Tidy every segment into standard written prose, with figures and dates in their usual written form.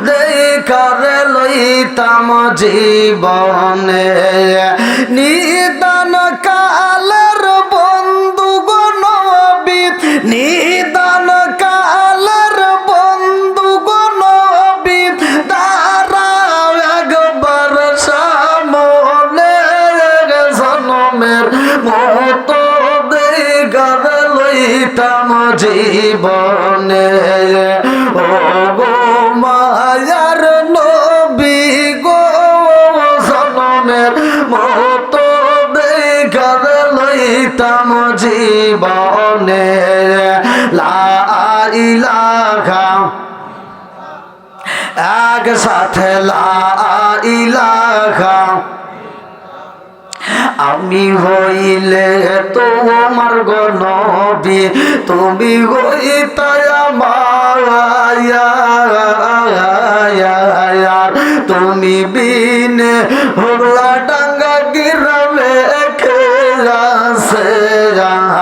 দেখার লইতাম জীবনে নিদান কালের বন্ধু গো নবী নিদান কালের বন্ধু গো নবী দাঁড়াও একবার সামনে জনমের মতো দেখার লইতাম জীবনে ও গো মায়ার নবী গো জনমের মতো দেখার লইতাম জীবনে লা ইলাহা এক সাথে লা ইলাহা আমি হইলে তোমার গো নবী তুমি হইতা আমার তুমি বিনে হুগলা ডাঙ্গা গিরামে খেলাছে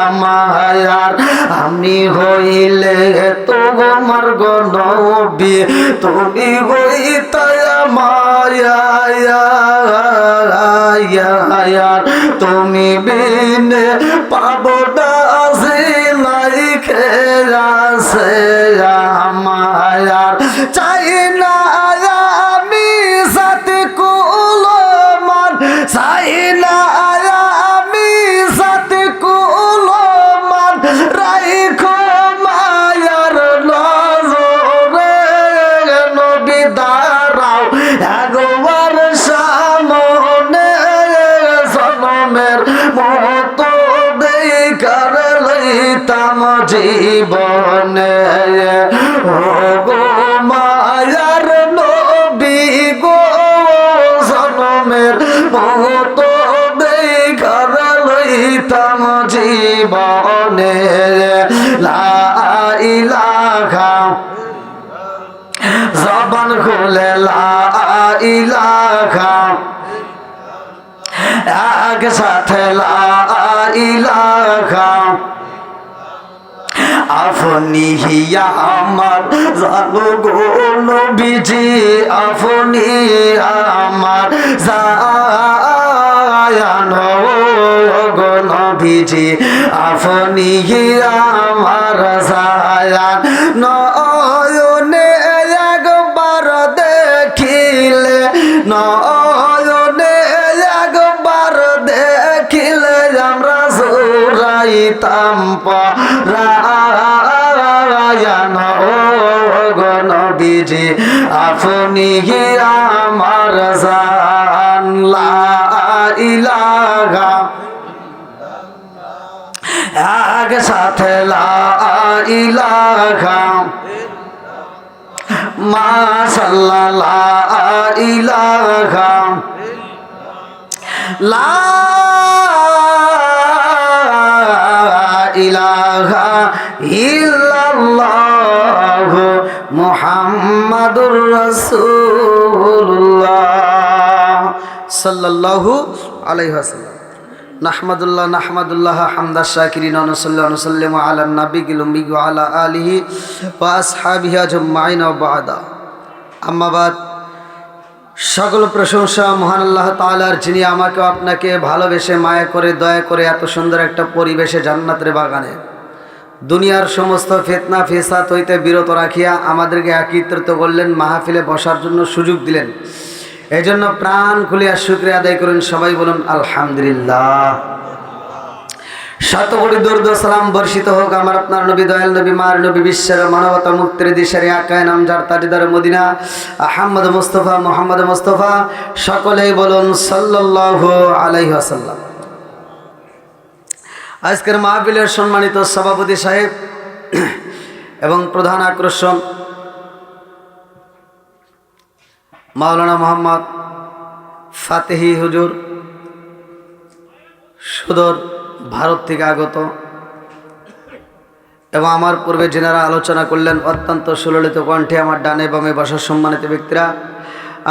আমার আমি হইলে তোমার গো নবী তুমি হইতা আমার তুমি বিনে পাবো না সিলাই খেলাছে আমার চাই না আমি সাথে কুলমান চাই না আমি সাথে কুলমান রাইখো মায়ার নজরে নবী দাঁড়াও একবার সামনে জনমের মতো দেখার লইতাম জীবনে ও গো মায়ার নবী গো জনমের মতো দেখার লইতাম জীবনে লা ইলাহা জবান খুলে লা ইলাহা এক সাথে লা ইলাহা আপনি হিয়া আমার জানো গো নবীজি আপনি আমার জানো গো নবীজি আপনি হিয়া আমার জায়ান নয়নে একবার দেখিলে নয়নে একবার দেখিলে আমরা জোড়াইতাম পরায়ণ ও গো নবীজি আপনি আমার জান লা ইলাহা এক সাথে লা ইলাহা মাশাআল্লাহ লা ইলাহা লা ইলাহা ইল্লাল্লাহ মুহাম্মাদুর রাসূলুল্লাহ সাল্লাল্লাহু আলাইহি ওয়াসাল্লাম নাহমাদুল্লাহ হামদা শাকিরিন ওয়া নুসাল্লিমু আলা নবিয়িল উম্মি ওয়া আলা আলিহি ওয়া আসহাবিহি আজমাইন ওয়া বা'দা আম্মা বাদ সকল প্রশংসা মহান আল্লাহ তাআলার, যিনি আমাকে আপনাকে ভালোবেসে মায়া করে দয়া করে এত সুন্দর একটা পরিবেশে জান্নাতের বাগানে দুনিয়ার সমস্ত ফিতনা ফিসাদ হইতে বিরত রাখিয়া আমাদেরকে একত্রিত করলেন, মাহফিলে বসার জন্য সুযোগ দিলেন। এই জন্য প্রাণ খুলিয়া শুকরিয়া আদায় করুন। সবাই বলুন আলহামদুলিল্লাহ। শতকোটি দরুদ ও সালাম বর্ষিত হোক আমার আপনার নবী, দয়াল নবী, মার নবী, বিশ্বের মানবতা মুক্তির দিশারি আকায় নামজার তাজদার মদিনা আহমদ মুস্তফা মোহাম্মদ মুস্তফা। সকলেই বলুন সাল্লাল্লাহু আলাইহি ওয়াসাল্লাম। আজকের মাহফিলের সম্মানিত সভাপতি সাহেব এবং প্রধান আকর্ষণ মাওলানা মোহাম্মদ ফাতেহি হুজুর, সুদূর ভারত থেকে আগত, এবং আমার পূর্বে যেনারা আলোচনা করলেন অত্যন্ত সুললিত কণ্ঠে আমার ডানে বামে বসা সম্মানিত ব্যক্তিরা,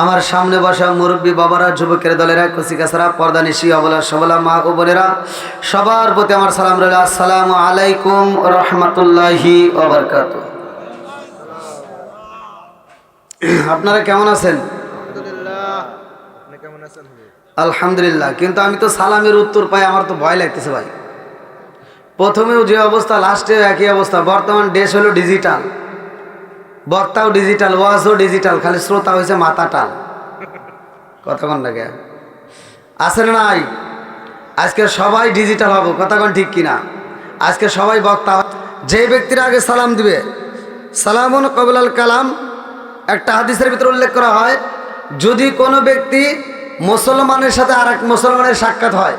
আমার সামনে বসা মুরব্বী বাবারা, যুবকের দলেরা, কচিকাছারা, পর্দা নিশি, অবলা সবলা মা ও বোনেরা, সবার প্রতি আমার সালাম রইল। আসসালামু আলাইকুম ওয়া রাহমাতুল্লাহি ওয়া বারাকাতুহু। আপনারা কেমন আছেন? আলহামদুলিল্লাহ। কিন্তু আমি তো সালামের উত্তর পাই, আমার তো ভয় লাগতেছে ভাই। প্রথমেও যে অবস্থা, লাস্টেও একই অবস্থা। বর্তমান দেশ হলো ডিজিটাল, বক্তাও ডিজিটাল, ওয়াজও ডিজিটাল, খালি শ্রোতা হয়েছে মাথা টান। কতক্ষণ লাগে আছে না নাই? আজকে সবাই ডিজিটাল হবো, কতক্ষণ ঠিক কিনা? আজকে সবাই বক্তা। যে ব্যক্তিরা আগে সালাম দিবে, সালামুন কবলাল কালাম, একটা হাদিসের ভিতরে উল্লেখ করা হয়, যদি কোনো ব্যক্তি মুসলমানের সাথে আর এক মুসলমানের সাক্ষাৎ হয়,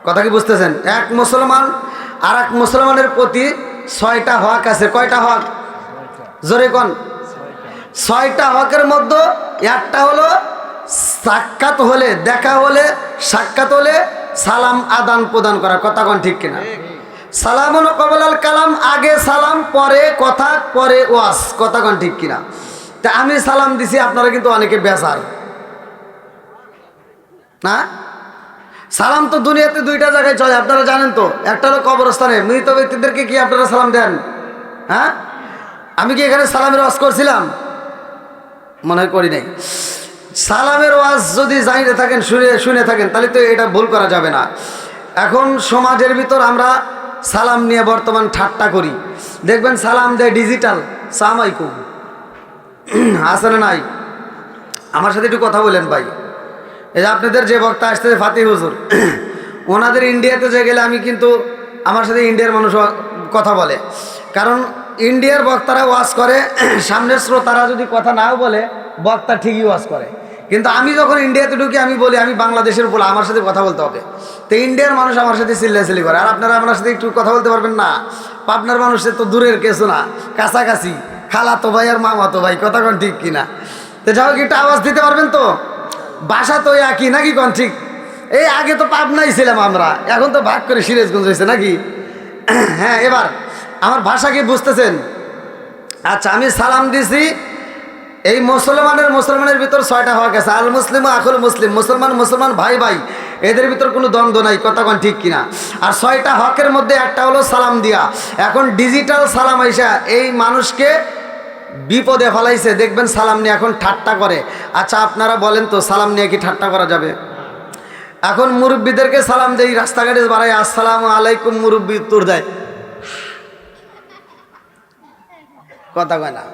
কথা কি বুঝতেছেন? এক মুসলমান আর এক মুসলমানের প্রতি 6টা হক আছে। কয়টা হক? জোরে কোন? 6টা হকের মধ্যে একটা হলো সাক্ষাৎ হলে, দেখা হলে, সাক্ষাৎ হলে সালাম আদান প্রদান করা। কথা কোন ঠিক কিনা? সালামুন কবলাল কালাম, আগে সালাম পরে কথা পরে ওয়াজ। কথা কোন ঠিক কিনা? তা আমি সালাম দিছি, আপনারা কিন্তু অনেকে বেজার না। সালাম তো দুনিয়াতে 2টা জায়গায় চলে, আপনারা জানেন তো। একটা হলো কবরস্থানে, মৃত ব্যক্তিদেরকে কি আপনারা সালাম দেন? হ্যাঁ, আমি কি এখানে সালামের ওয়াজ করছিলাম? মনে করি নাই। সালামের ওয়াজ যদি জানিয়ে থাকেন, শুনে থাকেন, তাহলে তো এটা ভুল করা যাবে না। এখন সমাজের ভিতর আমরা সালাম নিয়ে বর্তমান ঠাট্টা করি। দেখবেন সালাম দেয় ডিজিটাল, সালামালাইকুম, আছে না নাই? আমার সাথে একটু কথা বলেন ভাই। এই যে আপনাদের যে বক্তা আসতেছে ফাতিহ হুজুর, ওনাদের ইন্ডিয়াতে যে গেলে আমি কিন্তু, আমার সাথে ইন্ডিয়ার মানুষ কথা বলে, কারণ ইন্ডিয়ার বক্তারা ওয়াজ করে, সামনের শ্রোতারা যদি কথা নাও বলে, বক্তা ঠিকই ওয়াজ করে। কিন্তু আমি যখন ইন্ডিয়াতে ঢুকি, আমি বলি আমি বাংলাদেশের বলে, আমার সাথে কথা বলতে হবে। তো ইন্ডিয়ার মানুষ আমার সাথে চিল্লাচিল্লি করে। আর আপনারা আমার সাথে একটু কথা বলতে পারবেন না? পাবনার মানুষের তো দূরের কিছু না, কাছাকাছি, খালাতো ভাই আর মামাতো ভাই। কথা কোন ঠিক কিনা? তো যাও কি, একটু আওয়াজ দিতে পারবেন তো? বাসা তো একই নাকি? কোন ঠিক? এই আগে তো পাবনাই ছিলাম আমরা, এখন তো ভাগ করে সিরাজগঞ্জ হয়েছে নাকি? হ্যাঁ, এবার আমার ভাষা কি বুঝতেছেন? আচ্ছা, আমি সালাম দিছি। এই মুসলমানের ভিতর 6টা হক আছে। আল মুসলিম আখুল মুসলিম, মুসলমান ভাই ভাই, এদের ভিতর কোনো দ্বন্দ্ব নাই। কথা কোন ঠিক কিনা? আর 6টা হকের মধ্যে একটা হলো সালাম দিয়া। এখন ডিজিটাল সালাম আইসা এই মানুষকে বিপদে ফেলাইছে। দেখবেন সালাম নিয়ে এখন ঠাট্টা করে। আচ্ছা, আপনারা বলেন তো, সালাম নিয়ে কি ঠাট্টা করা যাবে? এখন মুরব্বীদেরকে সালাম দেই, রাস্তাঘাটে বাড়াই, আসসালামু আলাইকুম, মুরব্বী উত্তর দেয়। কথা কয় না,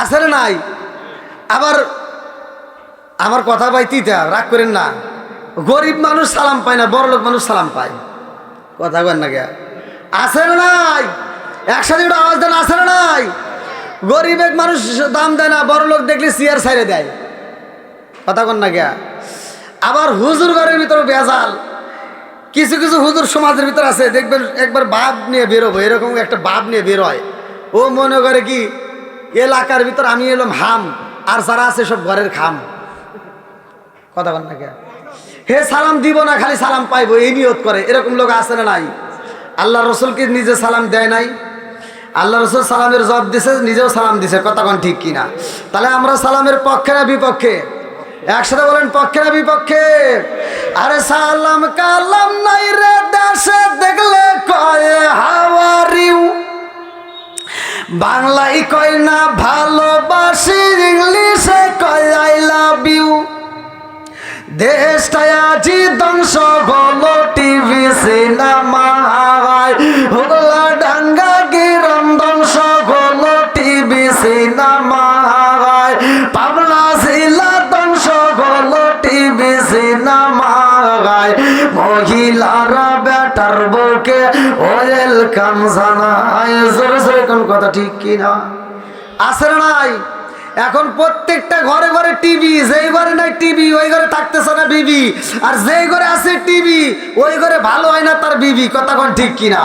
আছে না নাই? আবার আমার কথা ভাই তিতা, রাগ করেন না। গরিব মানুষ সালাম পায় না, বড় লোক মানুষ সালাম পায়। কথা কয় না কে? আছে না নাই? একসাথে একটু আওয়াজ দেন, আছে না নাই? গরিব এক মানুষ দাম দেয় না, বড় লোক দেখলে চেয়ার ছাইড়ে দেয়। কথা কন না কে? আবার হুজুর ঘরের ভিতরে বেজাল। কিছু কিছু হুজুর সমাজের ভিতর আছে, দেখবেন একবার ভাব নিয়ে বেরোবো, এরকম একটা ভাব নিয়ে বেরোয়। ও মনে করে কি এলাকার ভিতর আমি এলাম হাম, আর যারা আছে সব ঘরের খাম। কথা বল না কে? হে সালাম দিব না, খালি সালাম পাইবো, এই নিয়ত করে। এরকম লোক আছে না নাই? আল্লাহ রসুল কি নিজে সালাম দেয় নাই? আল্লাহ রসুল সালামের জবাব দিছে, নিজেও সালাম দিছে। কথা কোন ঠিক কিনা? তাহলে আমরা সালামের পক্ষে না বিপক্ষে? একসাথে বলেন, পক্ষে না বিপক্ষে? আরে সালাম কালাম নাই রে দেশে, দেখলে কয় হাওয়ারিউ, বাংলায় কয় না ভালোবাসি, ইংলিশে কয় আই লাভ ইউ। দেশটায় আজি ধ্বংস হলো, টিভি সিনেমা হুগলা ডাঙ্গা গিরম ধ্বংস হলো, টিভি সিনেমা পাবনা জিলা ধ্বংস হলো, টিভি সিনেমা। মহিলারা বেটার বউকে ওয়েলকাম জানায়। জোরে জোরে কোন কথা ঠিক কিনা? আছে না নাই? এখন প্রত্যেকটা ঘরে ঘরে টিভি, যেই ঘরে নাই টিভি ওই ঘরে থাকতেছে না বিবি, আর যেই ঘরে আছে টিভি ওই ঘরে ভালো হয় না তার বিবি। কথা কোন ঠিক কিনা?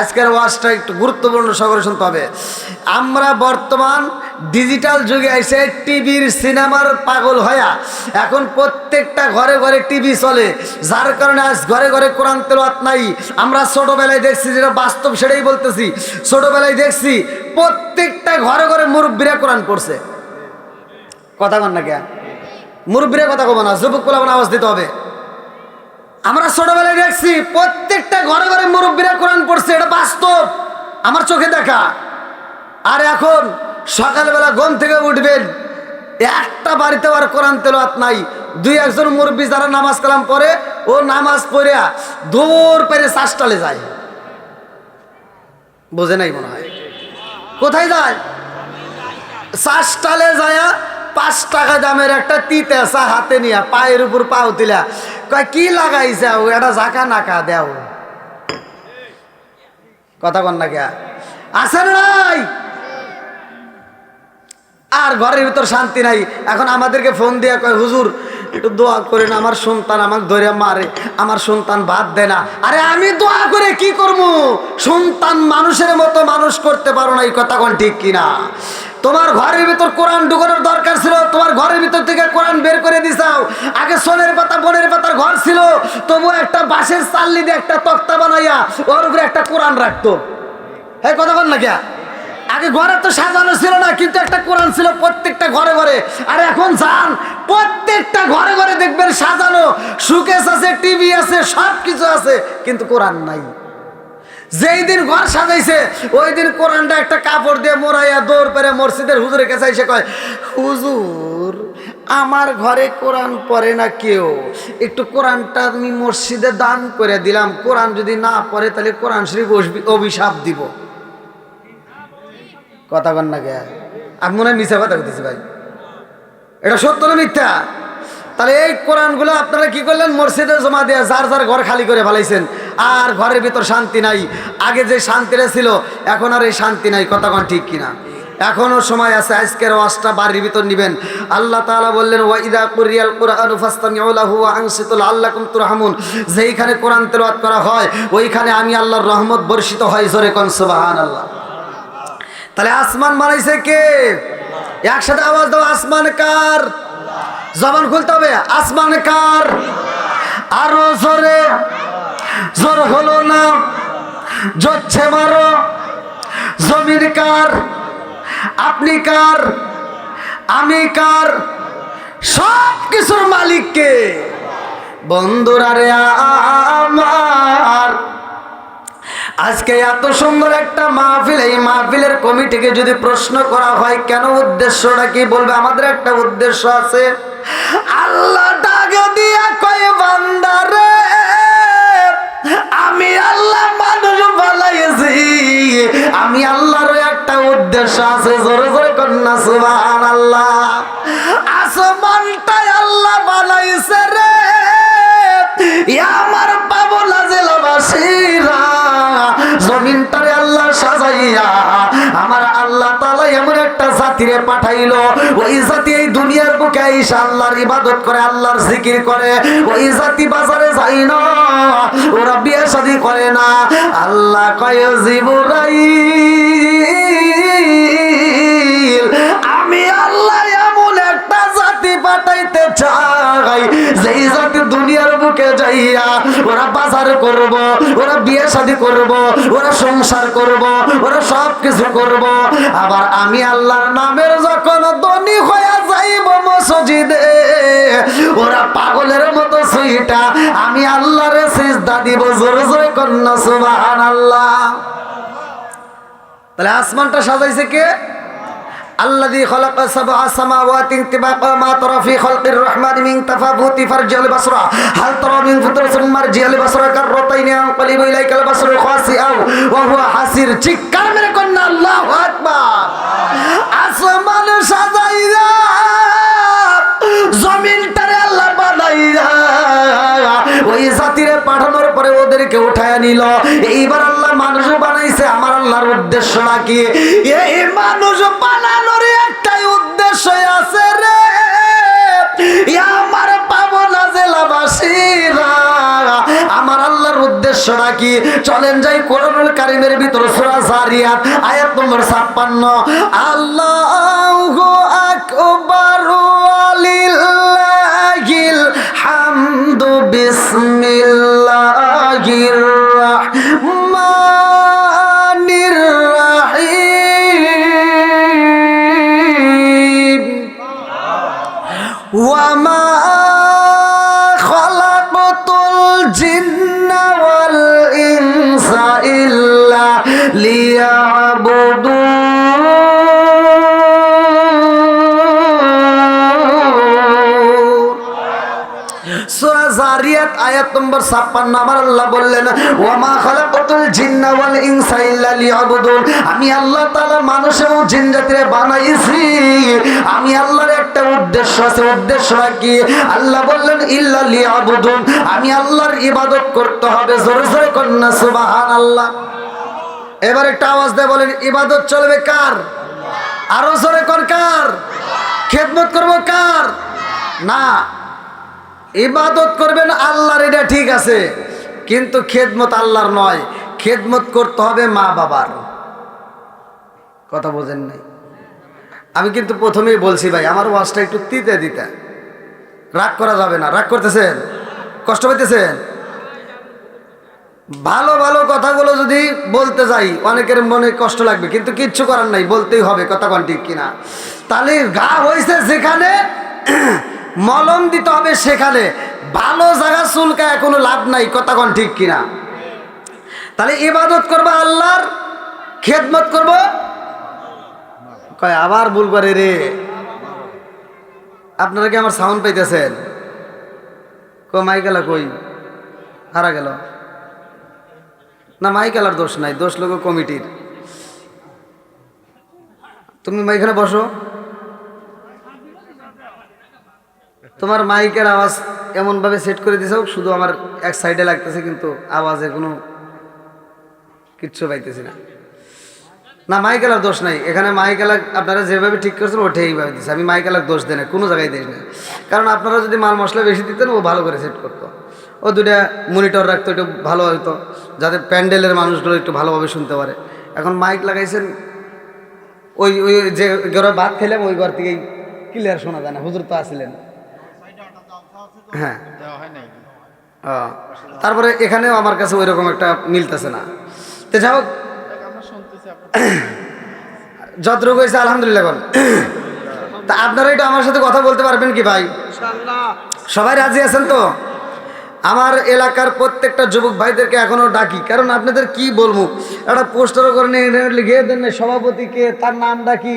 আজকের ওয়াজটা একটু গুরুত্বপূর্ণ সহকারে শুনতে হবে। আমরা বর্তমান ডিজিটাল যুগে এসে টিভির সিনেমার পাগল হয়া এখন প্রত্যেকটা ঘরে ঘরে টিভি চলে, যার কারণে আজ ঘরে ঘরে কোরআন তেলাওয়াত নাই। আমরা ছোটবেলায় দেখছি, যেটা বাস্তব সেটাই বলতেছি, ছোটবেলায় দেখছি প্রত্যেকটা ঘরে ঘরে মুরব্বীরা কোরআন পড়ছে। কথা কন না কে? মুরব্বীরা কথা কব না, যুবক পোলাপান আওয়াজ দিতে হবে। আমরা ছোটবেলায় দেখছি প্রত্যেকটা ঘরে ঘরে মুরব্বীরা কোরআন পড়ছে, এটা বাস্তব, আমার চোখে দেখা। আর এখন সকালবেলা ঘুম থেকে উঠবেন, একটা বাড়িতে আর কোরআন তেলাওয়াত নাই। দুই একজন মুরব্বী যারা নামাজ কালাম পড়ে, ও নামাজ পড়ে দূর পেরে চাষটালে যায়। বোঝে নাই মনে হয়। কোথায় যায়? চাষটালে যায়। 5 টাকা দামের একটা তিতেসা হাতে নিয়া পায়ের উপর পাও দিলা, কয় কি লাগাইছে ও, এটা ঝাঁকা নাকা দেও। কথা কন না কে আছে নাই? আর ঘরের ভিতর শান্তি নাই। এখন আমাদেরকে ফোন দিয়ে কয় হুজুর একটু দোয়া করেন, আমার সন্তান আমাকে ধরে মারে, আমার সন্তান ভাত দেয় না। আরে আমি দোয়া করে কি করবো? সন্তান মানুষের মতো মানুষ করতে পারো না, এই কথা কোন ঠিক কিনা? তোমার ঘরের ভিতর কোরআন ঢুকানোর দরকার ছিল, তোমার ঘরের ভিতর থেকে কোরআন বের করে দিছাও। আগে সোনের পাতা বনের পাতার ঘর ছিল, তবু একটা বাঁশের চাল্লি দিয়ে একটা তক্তা বানাইয়া ওর উপরে একটা কোরআন রাখতো। হ্যাঁ কথা বল না কে? আগে ঘরে তো সাজানো ছিল না, কিন্তু একটা কোরআন ছিল প্রত্যেকটা ঘরে ঘরে। আর এখন যান প্রত্যেকটা ঘরে ঘরে দেখবেন সাজানো, সুকেস আছে, টিভি আছে, সব কিছু আছে, কিন্তু কোরআন নাই। যেই দিন ঘর সাজাইছে ওই দিন কোরআনটা একটা কাপড় দিয়ে মোড়াইয়া দৌড় পেরে মসজিদের হুজুরের কাছে এসে কয়, হুজুর আমার ঘরে কোরআন পড়ে না কেউ, একটু কোরআনটা আমি মসজিদে দান করে দিলাম, কোরআন যদি না পড়ে তাহলে কোরআন শরীফ অভিশাপ দিব। কথা কন না কে? আমি মনে হয় মিথ্যা কথা বলতেছি ভাই, এটা সত্য না মিথ্যা? তাহলে এই কোরআনগুলো আপনারা কি করলেন? মসজিদে জমা দিয়ে যার যার ঘর খালি করে ফেলাইছেন, আর ঘরের ভিতর শান্তি নাই। আগে যে শান্তিটা ছিল এখন আর এই শান্তি নাই। কথা কন ঠিক কিনা? এখনো সময় আছে, আজকের ওয়াজটা বাড়ির ভিতর নিবেন। আল্লাহ তাআলা বললেন ওয়াইদা কুরিয়াল কুরআনু ফাসতামিউ লাহু ওয়া আনসিতু লাআল্লাকুম তুরহামুন। যেইখানে কোরআন তেলাওয়াত করা হয় ওইখানে আমি আল্লাহর রহমত বর্ষিত হয়। জোরে কোন সুবহানাল্লাহ। তাহলে আসমান বানাইছে কে? একসাথে আওয়াজ দাও, আসমান কার? জবান খুলতে হবে, আসমান কার? আরো জোরে, জোর হলো না, জোরছে মারো। জমিন কার? আপনি কার? আমি কার? সব কিছুর মালিক কে? বন্ধুরা রে আমার, আজকে এত সুন্দর একটা মাহফিল, এই মাহফিলের কমিটিকে যদি প্রশ্ন করা হয় কেন, উদ্দেশ্যটা কি, বলবে আমাদের একটা উদ্দেশ্য আছে। আল্লাহ ডাকে দিয়া কয় বান্দারে, আমি আল্লাহ মানুষ বানাইছি, আমি আল্লাহর একটা উদ্দেশ্য আছে। জোরে জোরে কন্যা সুবহানাল্লাহ। আসমানটাই আল্লাহ বানাইছে রে আমার পাবনা জেলাবাসীরা, জমিনটারে আল্লাহ সাজাইয়া আমার আল্লাহ তাআলা এমন একটা জাতিরে পাঠাইলো, ওই জাতি এই দুনিয়ার বুকে আইসা আল্লাহর ইবাদত করে, আল্লাহর জিকির করে। ওই জাতি বাজারে যায় না, ওরা বিয়ে শাদী করে না। আল্লাহ কয় জিবরাইল, আমি আল্লাহ এমন একটা জাতি পাঠাইতে চাই, যেই জাতি দুনিয়ার বুকে যাইয়া ওরা বাজার করব, ওরা বিয়ে শাদী করব, ওরা সংসার করব, ওরা সব কিছু করব। আবার আমি আল্লাহর নামের যখন ধনী হয়ে যাইব মসজিদে, ওরা পাগলের মতো সুইটা আমি আল্লাহর সিজদা দিব। জোরে জোরে কন্যা সুবহানাল্লাহ। তাহলে আসমানটা সাজাইছে কে? الذي خلق سبع سماوات طباقا ما ترى في خلق الرحمن من تفاوت فارجع البصر هل ترى من فطر ثم ارجع البصر كرتين ينقلب اليك البصر خاسئا وهو حسير। চিৎকার মেরে কন্যা আল্লাহু আকবার। আসমান সাজাইয়া জমিনটারে আল্লাহ বানাইয়া ওই জাতিরে পাঠানোর পরে ওদেরকে উঠায় নিল। এইবার আল্লাহ মানুষ বানাইছে। আমার আল্লাহর উদ্দেশ্যটা কি? এই মানুষ বানানোর একটাই উদ্দেশ্য আছে রে আমার পাবনা জেলাবাসীরা। আমার আল্লাহর উদ্দেশ্যটা কি? চলেন যাই কোরআনুল কারীমের ভিতর সূরা যারিয়াত আয়াত নম্বর 56। আল্লাহু আকবার ওয়ালিল্লাহিল হামদু বিসমিল্লাহির রাহমানির রাহিম ওয়া মা খালাকতুল জিন্না ওয়াল ইনসা ইল্লা লিয়াবুদুন। সূরা জারিয়াত আয়াত নম্বর 56 আমার আল্লাহ বললেন ওয়া মা খালাকাতুল জিন্না ওয়াল ইনসা ইল্লা লিয়াবুদুন, আমি আল্লাহ তাআলা মানুষ এবং জিন জাতিরে বানাইছি, আমি আল্লাহর একটা উদ্দেশ্য আছে। উদ্দেশ্য কি? আল্লাহ বললেন ইল্লা লিয়াবুদুন, আমি আল্লাহর ইবাদত করতে হবে। জোরে জোরে কন্না সুবহানাল্লাহ। এবার একটা আওয়াজ দিয়ে বলেন ইবাদত চলবে কার? আরো জোরে কর কার? খেদমত করবো কার? না, ইবাদত করবেন আল্লাহর, এটা ঠিক আছে, কিন্তু খেদমত আল্লাহর নয়, খেদমত করতে হবে মা বাবার। কথা বোঝেন নাই? আমি কিন্তু প্রথমেই বলছি ভাই, আমার ওয়াজটা একটু তিতে দিতে, রাগ করা যাবে না। রাগ করতেছেন? কষ্ট পাইতেছেন? ভালো ভালো কথাগুলো যদি বলতে যাই অনেকের মনে কষ্ট লাগবে, কিন্তু কিচ্ছু করার নাই, বলতেই হবে। কথা কোন ঠিক কিনা? তাহলে গা হয়েছে যেখানে মলম দিতে হবে সেখানে, ভালো জায়গা চুলকায় কোনো লাভ নাই। কথা কোন ঠিক কিনা? তাহলে ইবাদত করবো আল্লাহর, খেদমত করবো কয় আবার ভুল করে রে। আপনারা কি আমার সাউন্ড পাইতেছেন? মাইকেলা কই হারা গেল না? মাইকেলার দোষ নাই, দোষ লোক কমিটির। তুমি এখানে বসো, তোমার মাইকের আওয়াজ এমন ভাবে সেট করে দিছো শুধু আমার এক সাইডে লাগতেছে, কিন্তু আওয়াজে কোনো কিচ্ছু পাইতেছি না। না, মাইকেলার দোষ নাই এখানে। মাইকেলা আপনারা যেভাবে ঠিক করছেন ওঠে এইভাবে দিচ্ছে, আমি মাইকেলার দোষ দেয় না, কোনো জায়গায় দিই না। কারণ আপনারা যদি মাল মশলা বেশি দিতেন ও ভালো করে সেট করতো, ও দুটা মনিটর রাখতো, একটু ভালো হতো, যাতে প্যান্ডেলের মানুষগুলো একটু ভালোভাবে শুনতে পারে। এখন মাইক লাগাইছেন, ওই ওই যে ঘরে ভাত খেলাম ওই ঘর থেকেই ক্লিয়ার শোনা যায় না। হুজুর তো আসছিলেন, হ্যাঁ। তারপরে এখানেও আমার কাছে ওই রকম একটা মিলতেছে না। তো যাই হোক, যতটুকু হয়েছে আলহামদুলিল্লাহ বল। তা আপনারা একটু আমার সাথে কথা বলতে পারবেন কি ভাই? সবাই রাজি আছেন তো? আমার এলাকার প্রত্যেকটা যুবক ভাইদেরকে এখনো ডাকি, কারণ আপনাদের কি বলবো, একটা পোস্টারও করে লিখে দেন সভাপতিকে, তার নাম ডাকি,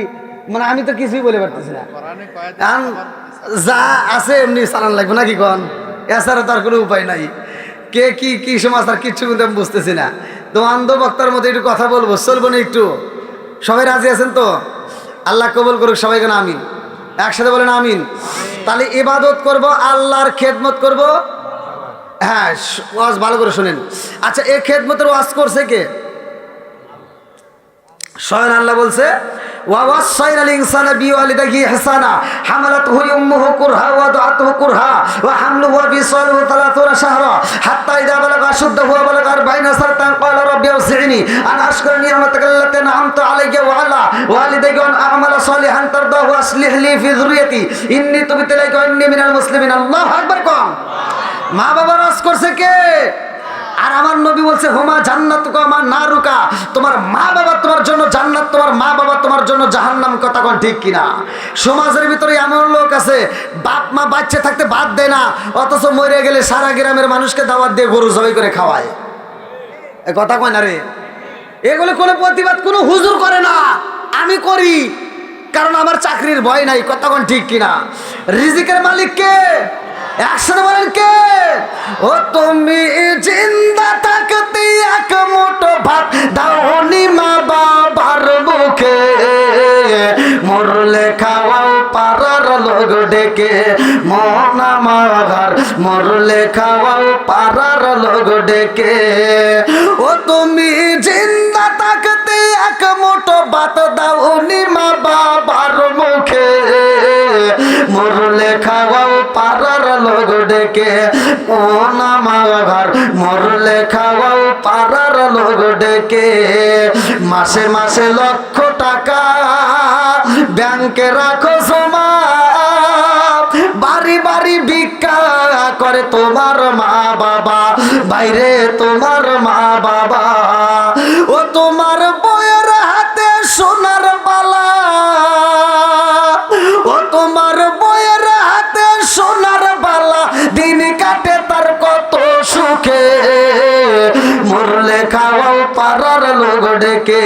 মানে আমি তো কিছুই বলে পারতেছি না। যা আছে এমনি চালান লাগবে নাকি কন? এছাড়া তার কোনো উপায় নাই। কে কি কি সমাজ আর কিচ্ছু কিন্তু আমি বুঝতেছি না। তো অন্ধ বক্তার মধ্যে একটু কথা বলবো, চলবো না একটু? সবাই রাজি আছেন তো? আল্লাহ কবুল করুক সবাই, কেন আমিন, একসাথে বলেন আমিন। তাহলে ইবাদত করব আল্লাহর, খেদমত করব। হ্যাঁ, ওয়াজ ভালো করে শুনেন। আচ্ছা, এই খেদমতের ওয়াজ করছে কে? স্বয়ং আল্লাহ বলছে ওয়াসাইনাল ইনসানা বিওয়ালিদাইহি ইহসানা হামালাতহু উম্মুহু কুরহা ওয়া দাআতুহু কুরহা ওয়া হামলুহু ওয়া ফিসালুহু 30 শাহরা হাত্তা ইযা বালাগা আশুদ্দাহু ওয়া বালাগা 40 সানাতান ক্বালা রাব্বি আউযি'নি আন আশকুরা নি'মাতাকা আল্লাতী আন'আমতা আলাইয়া ওয়া আলা ওয়ালিদাইয়া ওয়া আ'মালা সালিহান তারদাহু ওয়া আসলিহ লি ফি যুররিয়াতি ইন্নী তুবতু ইলাইকা ওয়া ইন্নী মিনাল মুসলিমিন। আল্লাহু আকবার। কম মা বাবা রাজ করছে কে? আর আমার নবী বলছে হুমা জান্নাতুকা মা নারুকা, তোমার মা বাবা তোমার জন্য জান্নাত, তোমার মা বাবা তোমার জন্য জাহান্নাম। কথা কোন ঠিক কিনা? সমাজের ভিতরে এমন লোক আছে বাপ মা বাচ্চা থাকতে বাদ দেয় না, অথচ মরে গেলে সারা গ্রামের মানুষকে দাওয়াত দিয়ে গরু জবাই করে খাওয়ায়। এই কথা কয় না রে? এগুলো কোনো প্রতিবাদ কোনো হুজুর করে না, আমি করি, কারণ আমার চাকরির ভয় নাই। কথা কোন ঠিক কিনা? রিজিকের মালিক কে? একসাথে বলেন কে? ও তুমি জিন্দা থাকতে এক মুঠো ভাত দাওনি মা বাবার মুখে, মরলে খাওয়াও পাড়ার লোক ডেকে, মন আমার মরলে খাওয়াও পাড়ার লোক ডেকে। ও তুমি জিন্দা থাকতে এক মুঠো ভাত দাওনি মা বাবার মুখে, মরলে খাওয়াও পাড়ার লোক ডেকে, মন আমার মরলে খাওয়াও পাড়ার লোক ডেকে। মাসে মাসে লক্ষ টাকা ব্যাংকে রাখো জমা, বাড়ি বাড়ি ভিক্ষা করে তোমার মা বাবা, বাইরে তোমার মা বাবা। ও তোমার বউয়ের হাতে সোনার বালা, ও তোমার বউয়ের হাতে সোনার বালা, দিন কাটে তার কত সুখে, মরলে খাওয়াও পাড়ার লোক ডেকে,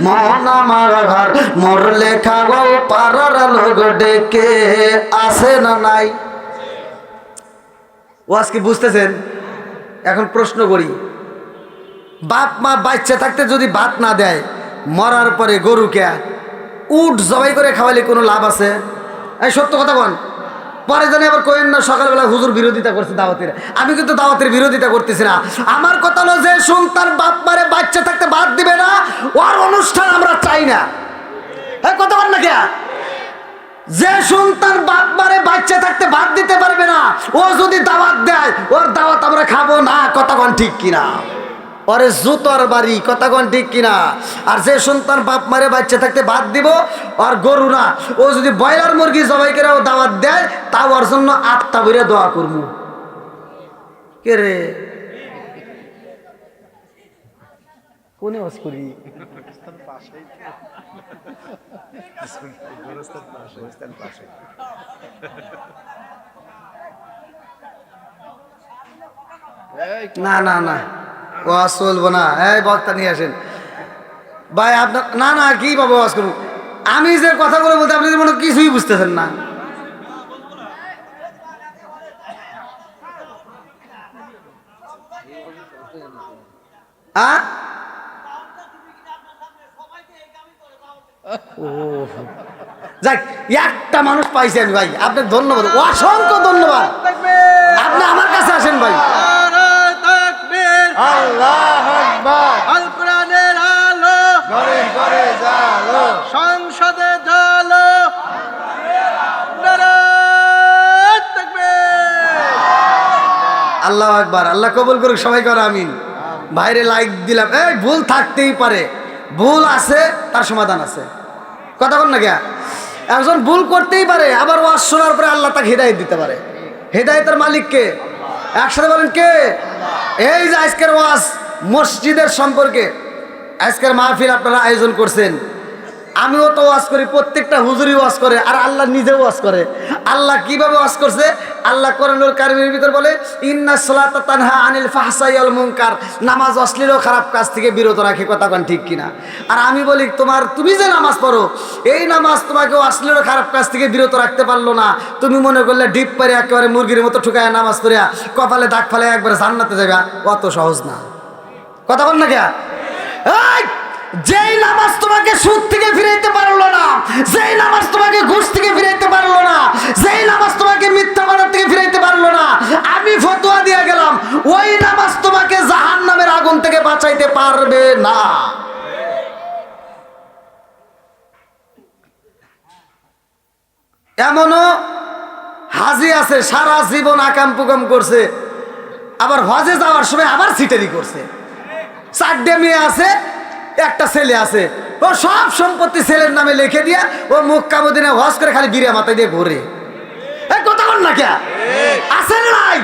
মন আমার ঘর মরলে খাওয়াও পাড়ার লোক ডেকে। আছে না নাই? ও আজকে বুঝতেছেন? এখন প্রশ্ন করি, বাপ মা বাচ্চা থাকতে যদি ভাত না দেয়, মরার পরে গরুকে উট জবাই করে খাওয়ালে কোনো লাভ আছে? এই সত্য কথা বল। পরে জানি আবার কইেন না সকালবেলা হুজুর বিরোধিতা করছে দাওয়াতের। আমি কিন্তু দাওয়াতের বিরোধিতা করতেছি না। আমার কথা হলো যে সন্তান বাপ মারে বাচ্চা থাকতে ভাত দিবে না, ওর অনুষ্ঠান আমরা চাই না। এই কথা বল না কে? যে সন্তান বাপ মারে বাচ্চা থাকতে ভাত দিতে পারবে না, ও যদি দাওয়াত দেয়, ওর দাওয়াত আমরা খাবো না। কথা কোন ঠিক কিনা? ওরে জুতোর বাড়ি। কথা কোন ঠিক কিনা? আর যে সন্তান বাপ মারে বাচ্চা থাকতে ভাত দিব, আর গরু না, ও যদি ব্রয়লার মুরগি জবাই করে ও দাওয়াত দেয়, তাও ওর জন্য আত্মা বইরে দোয়া করবো। কে রে কোনে ওয়াজ করি? না না না, ওয়াজ চলবো না। এই বক্তা নিয়ে আসেন ভাই আপনার। না না, কি বাবা ওয়াজ করবো? আমি যে কথাগুলো বলতে আপনি মনে কিছুই বুঝতেছেন না। ও যাক, একটা মানুষ পাইছি আমি ভাই, আপনাকে ধন্যবাদ, অসংখ্য ধন্যবাদ। আপনি আমার কাছে আসেন ভাই। আল্লাহু আকবার। আল কোরআনের আলো ঘরে ঘরে জ্বালো, সংসদে জ্বালো, নারায়ে তাকবীর। আল্লাহু আকবার। আল্লাহ কবুল করুক, সবাই করে আমিন। বাইরে লাইক দিলাম। এই ভুল থাকতেই পারে, ভুল আছে তার সমাধান আছে। কথা বল না কে? একজন ভুল করতেই পারে, আবার ওয়াজ শোনার পরে আল্লাহ তাকে হেদায়েত দিতে পারে। হেদায়েতের মালিক কে? একসাথে বলেন কে? এই যে আজকের ওয়াজ মসজিদের সম্পর্কে, আজকের মাহফিল আপনারা আয়োজন করছেন, আমিও তো ওয়াজ করি, প্রত্যেকটা হুজুরি ওয়াজ করে, আর আল্লাহ নিজেও ওয়াজ করে। আল্লাহ কিভাবে ওয়াজ করছে? আল্লাহ কোরআনুল কারীমের ভিতর বলে, ইন্নাস সালাতা তানহা আনিল ফাহশাই ওয়াল মুনকার, নামাজ অশ্লীল ও খারাপ কাজ থেকে বিরত রাখে। কথা কোন ঠিক কিনা? আর আমি বলি, তুমি যে নামাজ পড়ো, এই নামাজ তোমাকে অশ্লীল ও খারাপ কাজ থেকে বিরত রাখতে পারলো না। তুমি মনে করলে ডিপ পারে একেবারে মুরগির মতো ঠুকায় নামাজ পড়িয়া কপালে দাগ ফালে একবারে জান্নাতে যাবে, অত সহজ না। কথা বল না কে? যেই নামাজ তোমাকে সুদ থেকে ফিরাইতে পারলো না, যেই নামাজ তোমাকে ঘুষ থেকে ফিরাইতে পারলো না, যেই নামাজ তোমাকে মিথ্যা বানার থেকে ফিরাইতে পারলো না, আমি ফতোয়া দিয়ে গেলাম, ওই নামাজ তোমাকে জাহান্নামের আগুন থেকে বাঁচাইতে পারবে না। এমনও হাজি আছে সারা জীবন আকাম পুকাম করছে, আবার হজে যাওয়ার সময় আবার সিটারি করছে। 4টে মেয়ে আছে, একটা ছেলে আছে, ও সব সম্পত্তি ছেলের নামে লিখে দিয়ে ও মক্কা মদিনা হজ করে খালি বিড়া মাথায় দিয়ে ঘুরে। কথা বল না কে? আছে না নাই?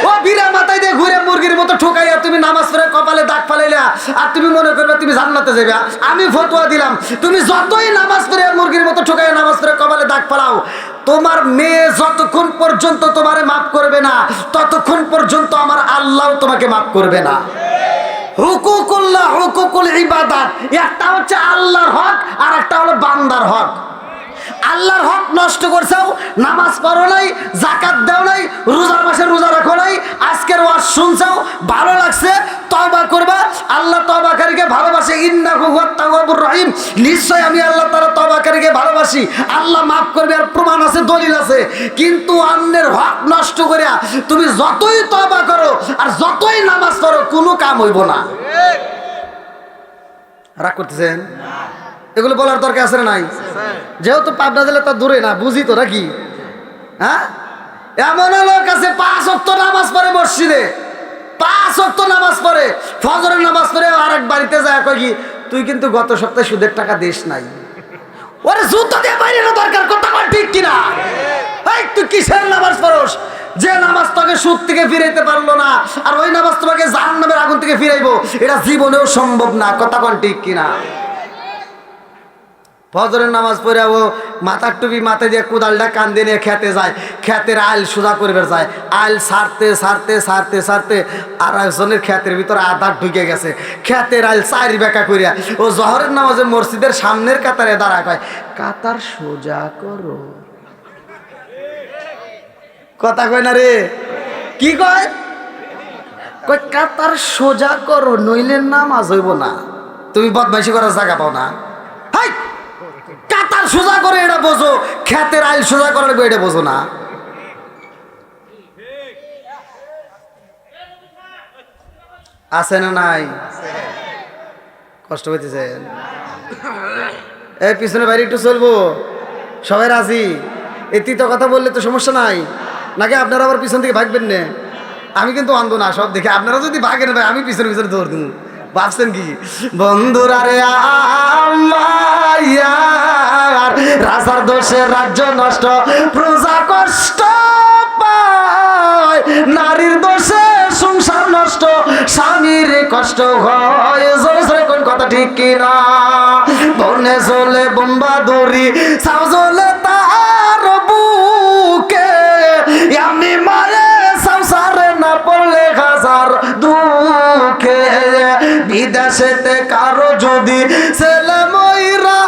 ও বিড়া মাথায় দিয়ে ঘুরে মুরগির মতো ঠোকাইয়া তুমি নামাজ পড়ে কপালে দাগ ফালাইলা, আর তুমি মনে করবে তুমি জান্নাতে যাবে। আমি ফতোয়া দিলাম, তুমি যতই নামাজ পড়ে মুরগির মতো ঠোকাইয়া নামাজ পড়ে কপালে দাগ ফালাও, তোমার মেয়ে যতক্ষণ পর্যন্ত তোমারে মাফ করবে না, ততক্ষণ পর্যন্ত আমার আল্লাহ তোমাকে মাফ করবে না। হুকুকুল্লাহ, হুকুকুল ইবাদাত, একটা হচ্ছে আল্লাহর হক আর একটা হলো বান্দার হক। আল্লাহর হক নষ্ট করছাও, নামাজ পড়ো নাই, যাকাত দাও নাই, রোজার মাসে রোজা রাখো নাই, আজকের ওয়াজ শুনছাও, ভালো লাগছে, তওবা করবা। আল্লাহ তওবাকারীকে ভালোবাসে, ইন্নাহু হুয়াত তাওয়াবুর রহিম, নিশ্চয় আমি আল্লাহ তাআলা তওবাকারীকে ভালোবাসি। আল্লাহ মাফ করবে, আর প্রমাণ আছে, দলিল আছে। কিন্তু অন্যের হক নষ্ট করিয়া তুমি যতই তওবা করো আর যতই নামাজ পড়ো, কোনো কাম হইব না। রাগ করতেছেন? এগুলো বলার দরকার আছে না নাই? যেহেতু পাবনা জেলা তা দূরে না, বুঝি তো নাকি? হ্যাঁ, এমন লোক আছে 5 ওয়াক্ত নামাজ পড়ে মসজিদে, 5 ওয়াক্ত নামাজ পড়ে, ফজরের নামাজ পড়ে আরেক বাড়িতে যায় কই কি, তুই কিন্তু গত সপ্তাহে সুদের টাকা দিস নাই। ওরে জুতো দিয়ে বাইরে না দরকার। কথা কর ঠিক কিনা? এই তুই কিসের নামাজ পড়স যে নামাজ তোকে সুদ থেকে ফিরাইতে পারলো না, আর ওই নামাজ তোমাকে জাহান্নামের আগুন থেকে ফিরাইবো? এটা জীবনেও সম্ভব না। কথা কর ঠিক কিনা? ফজরের নামাজ পড়ে ও মাথার টুপি মাথায় দিয়ে কোদালটা কান দিয়ে নিয়ে খেতে যায়, খেতের আইল সোজা করবে যায়, আইল সারতে সারতে সারতে সারতে আর একজনের খেতের ভিতরে আধার ঢুকে গেছে, খেতের আইল 4 বেঁকা করিয়া ও জহরের নামাজে মসজিদের সামনের কাতারে দাঁড়ায়, কয় কাতার সোজা করো। কথা কয় না রে? কি কয়? কই কাতার সোজা করো নইলে নামাজ হইব না। তুমি বদমাইশি করার জায়গা পাও না। হাই, কাতার সোজা করে এটা বোঝো, খেতের আইল সোজা করার এটা বোঝো না। আছে না নাই? কষ্ট হইতেছেন? এই পিছনে বাইরে একটু চলবো, সবাই রাজি? এটি তো কথা বললে তো সমস্যা নাই, নাকি আপনারা আবার পিছন থেকে ভাগবেন না? আমি কিন্তু আনবো না সব দেখে, আপনারা যদি ভাগেন ভাই আমি পিছনে পিছনে দৌড় দিব। ভাবছেন কি বন্ধুরা রে, রাজার দোষে রাজ্য নষ্ট, প্রজা কষ্ট পায়, নারীর দোষে সংসার নষ্ট, স্বামীর কষ্ট হয়। কোন কথা ঠিক কিনা? বনে চলে বোম্বা দড়ি, সাও চলে তার বুকে, আমি মারে সংসারে না পড়লে হাজার দুঃখে। বিদেশেতে কারো যদি ছেলে মইরা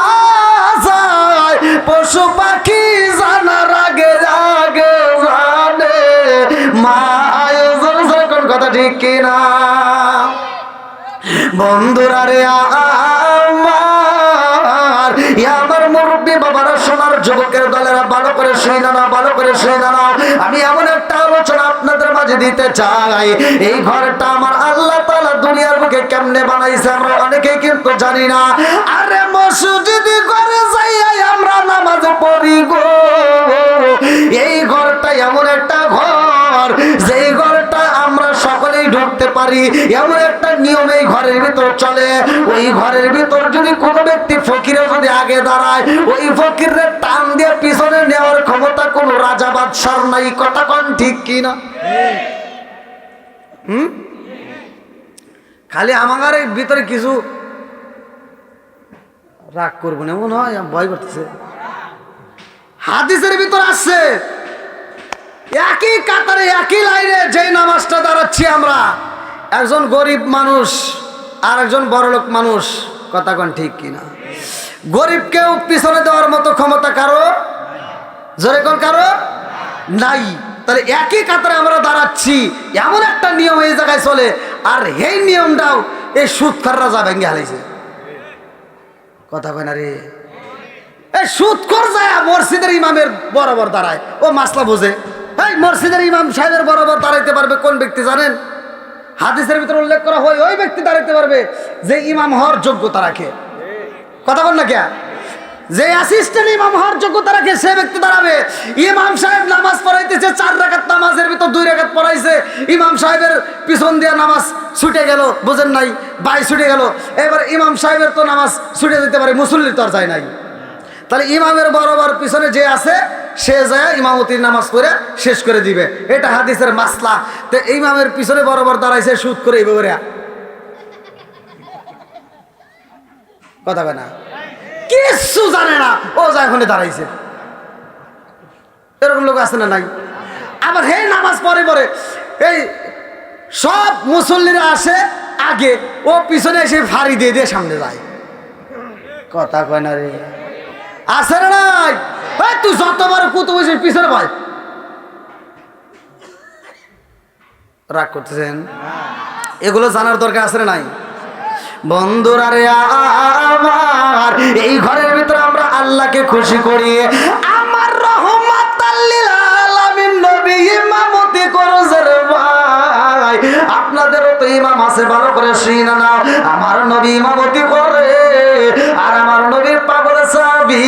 যায়, পশু পাখি জানার আগে আগে জানে মায়। কোন কথা ঠিক কিনা? বন্ধুরা রে আমার মুরব্বী বাবারা, সোনার যুবকের দলেরা, ভালো করে শুনে নাও, ভালো করে শুনে নাও। আমি এমন একটা আলোচনা আপনাদের মাঝে দিতে চাই। এই ঘরটা আমার আল্লাহ তাআলা দুনিয়ার বুকে কেমনে বানাইছে আমরা অনেকে কিন্তু জানি না। আরে মসজিদে ঘরে যাই আমরা নামাজ পড়ি গো। এই ঘরটা এমন একটা ঘর, যেই ঘরটা আমরা সকলেই ঢুকতে পারি, এমন একটা নিয়ম এই ঘরের ভিতর চলে। ওই ঘরের ভিতর যদি কোনো ব্যক্তি ফকিরে যদি আগে দাঁড়ায়, ওই ফকিরের টান দিয়ে পিছনে নেওয়ার ক্ষমতা কোন রাজা বাদশার নাই। কথা কোন ঠিক কিনা? খালি আমার এই ভিতরে কিছু রাগ করবো না মনে হয়, ভয় করতেছে। হাদিসের ভিতর আসছে, একই কাতারে একই লাইনে যেই নামাজটা দাঁড়াচ্ছি আমরা, একজন গরিব মানুষ আর একজন বড়লোক মানুষ। কথা কোন ঠিক কিনা? গরিবকেও পিছনে দেওয়ার মতো ক্ষমতা কারো, জোরে কোন কারো নাই। তাহলে একই কাতারে আমরা দাঁড়াচ্ছি, এমন একটা নিয়ম এই জায়গায় চলে। আর এই নিয়মটাও এই সুদখোর রাজা ভেঙে হালাইছে। কথা কয় না রে? এই সুদখোর যায় মসজিদের ইমামের বরাবর দাঁড়ায়, ও মাসলা বোঝে। এই মসজিদের ইমাম সাহেবের বরাবর দাঁড়াইতে পারবে কোন ব্যক্তি জানেন? হাদিসের ভিতরে উল্লেখ করা হয় ওই ব্যক্তি দাঁড়াইতে পারবে যে ইমাম হওয়ার যোগ্যতা রাখে। কথা বল না কে? যে অ্যাসিস্ট্যান্ট ইমাম হওয়ার যোগ্যতা রাখে সে ব্যক্তি দাঁড়াবে। ইমাম সাহেব নামাজ পড়াইতেছে, 4 রাকাত নামাজের ভিতর 2 রাকাত পড়াইছে, ইমাম সাহেবের পিছন দিয়ে নামাজ ছুটে গেল, বুঝেন নাই? বাই ছুটে গেল। এবার ইমাম সাহেবের তো নামাজ ছুটে যেতে পারে, মুসল্লির তো আর যায় নাই। তাহলে ইমামের বরাবর পিছনে যে আছে সে যায় ইমামতির নামাজ পড়ে শেষ করে দিবে। এটা হাদিসের মাসলা। তো ইমামের পিছনে বরাবর দাঁড়াইছে সুদ করে এইভাবে। কথা কয় না? কিচ্ছু জানে না, ও যায় ওখানে দাঁড়াইছে। এরকম লোক আছে না নাই? আবার হে নামাজ পড়ে পড়ে এই সব মুসল্লিরা আসে আগে, ও পিছনে এসে ফাড়ি দিয়ে দিয়ে সামনে যায়। কথা কয় না রে? আছে না নাই? তুই যতবার কুতু বসে পিছনে ভাই রাগ করতেছেন, এগুলো জানার দরকার আছে না নাই? বন্ধুরা রে আমার, এই ঘরের ভিতরে আমরা আল্লাহকে খুশি করি। আমার রহমাতাল লিল আলামিন নবী ইমামতি করছে রে ভাই। আপনাদেরও তো ইমাম আছে, ভালো করে শুনে নাও। আমার নবী ইমামতি করে, আর আমার নবীর পাগল সাহাবী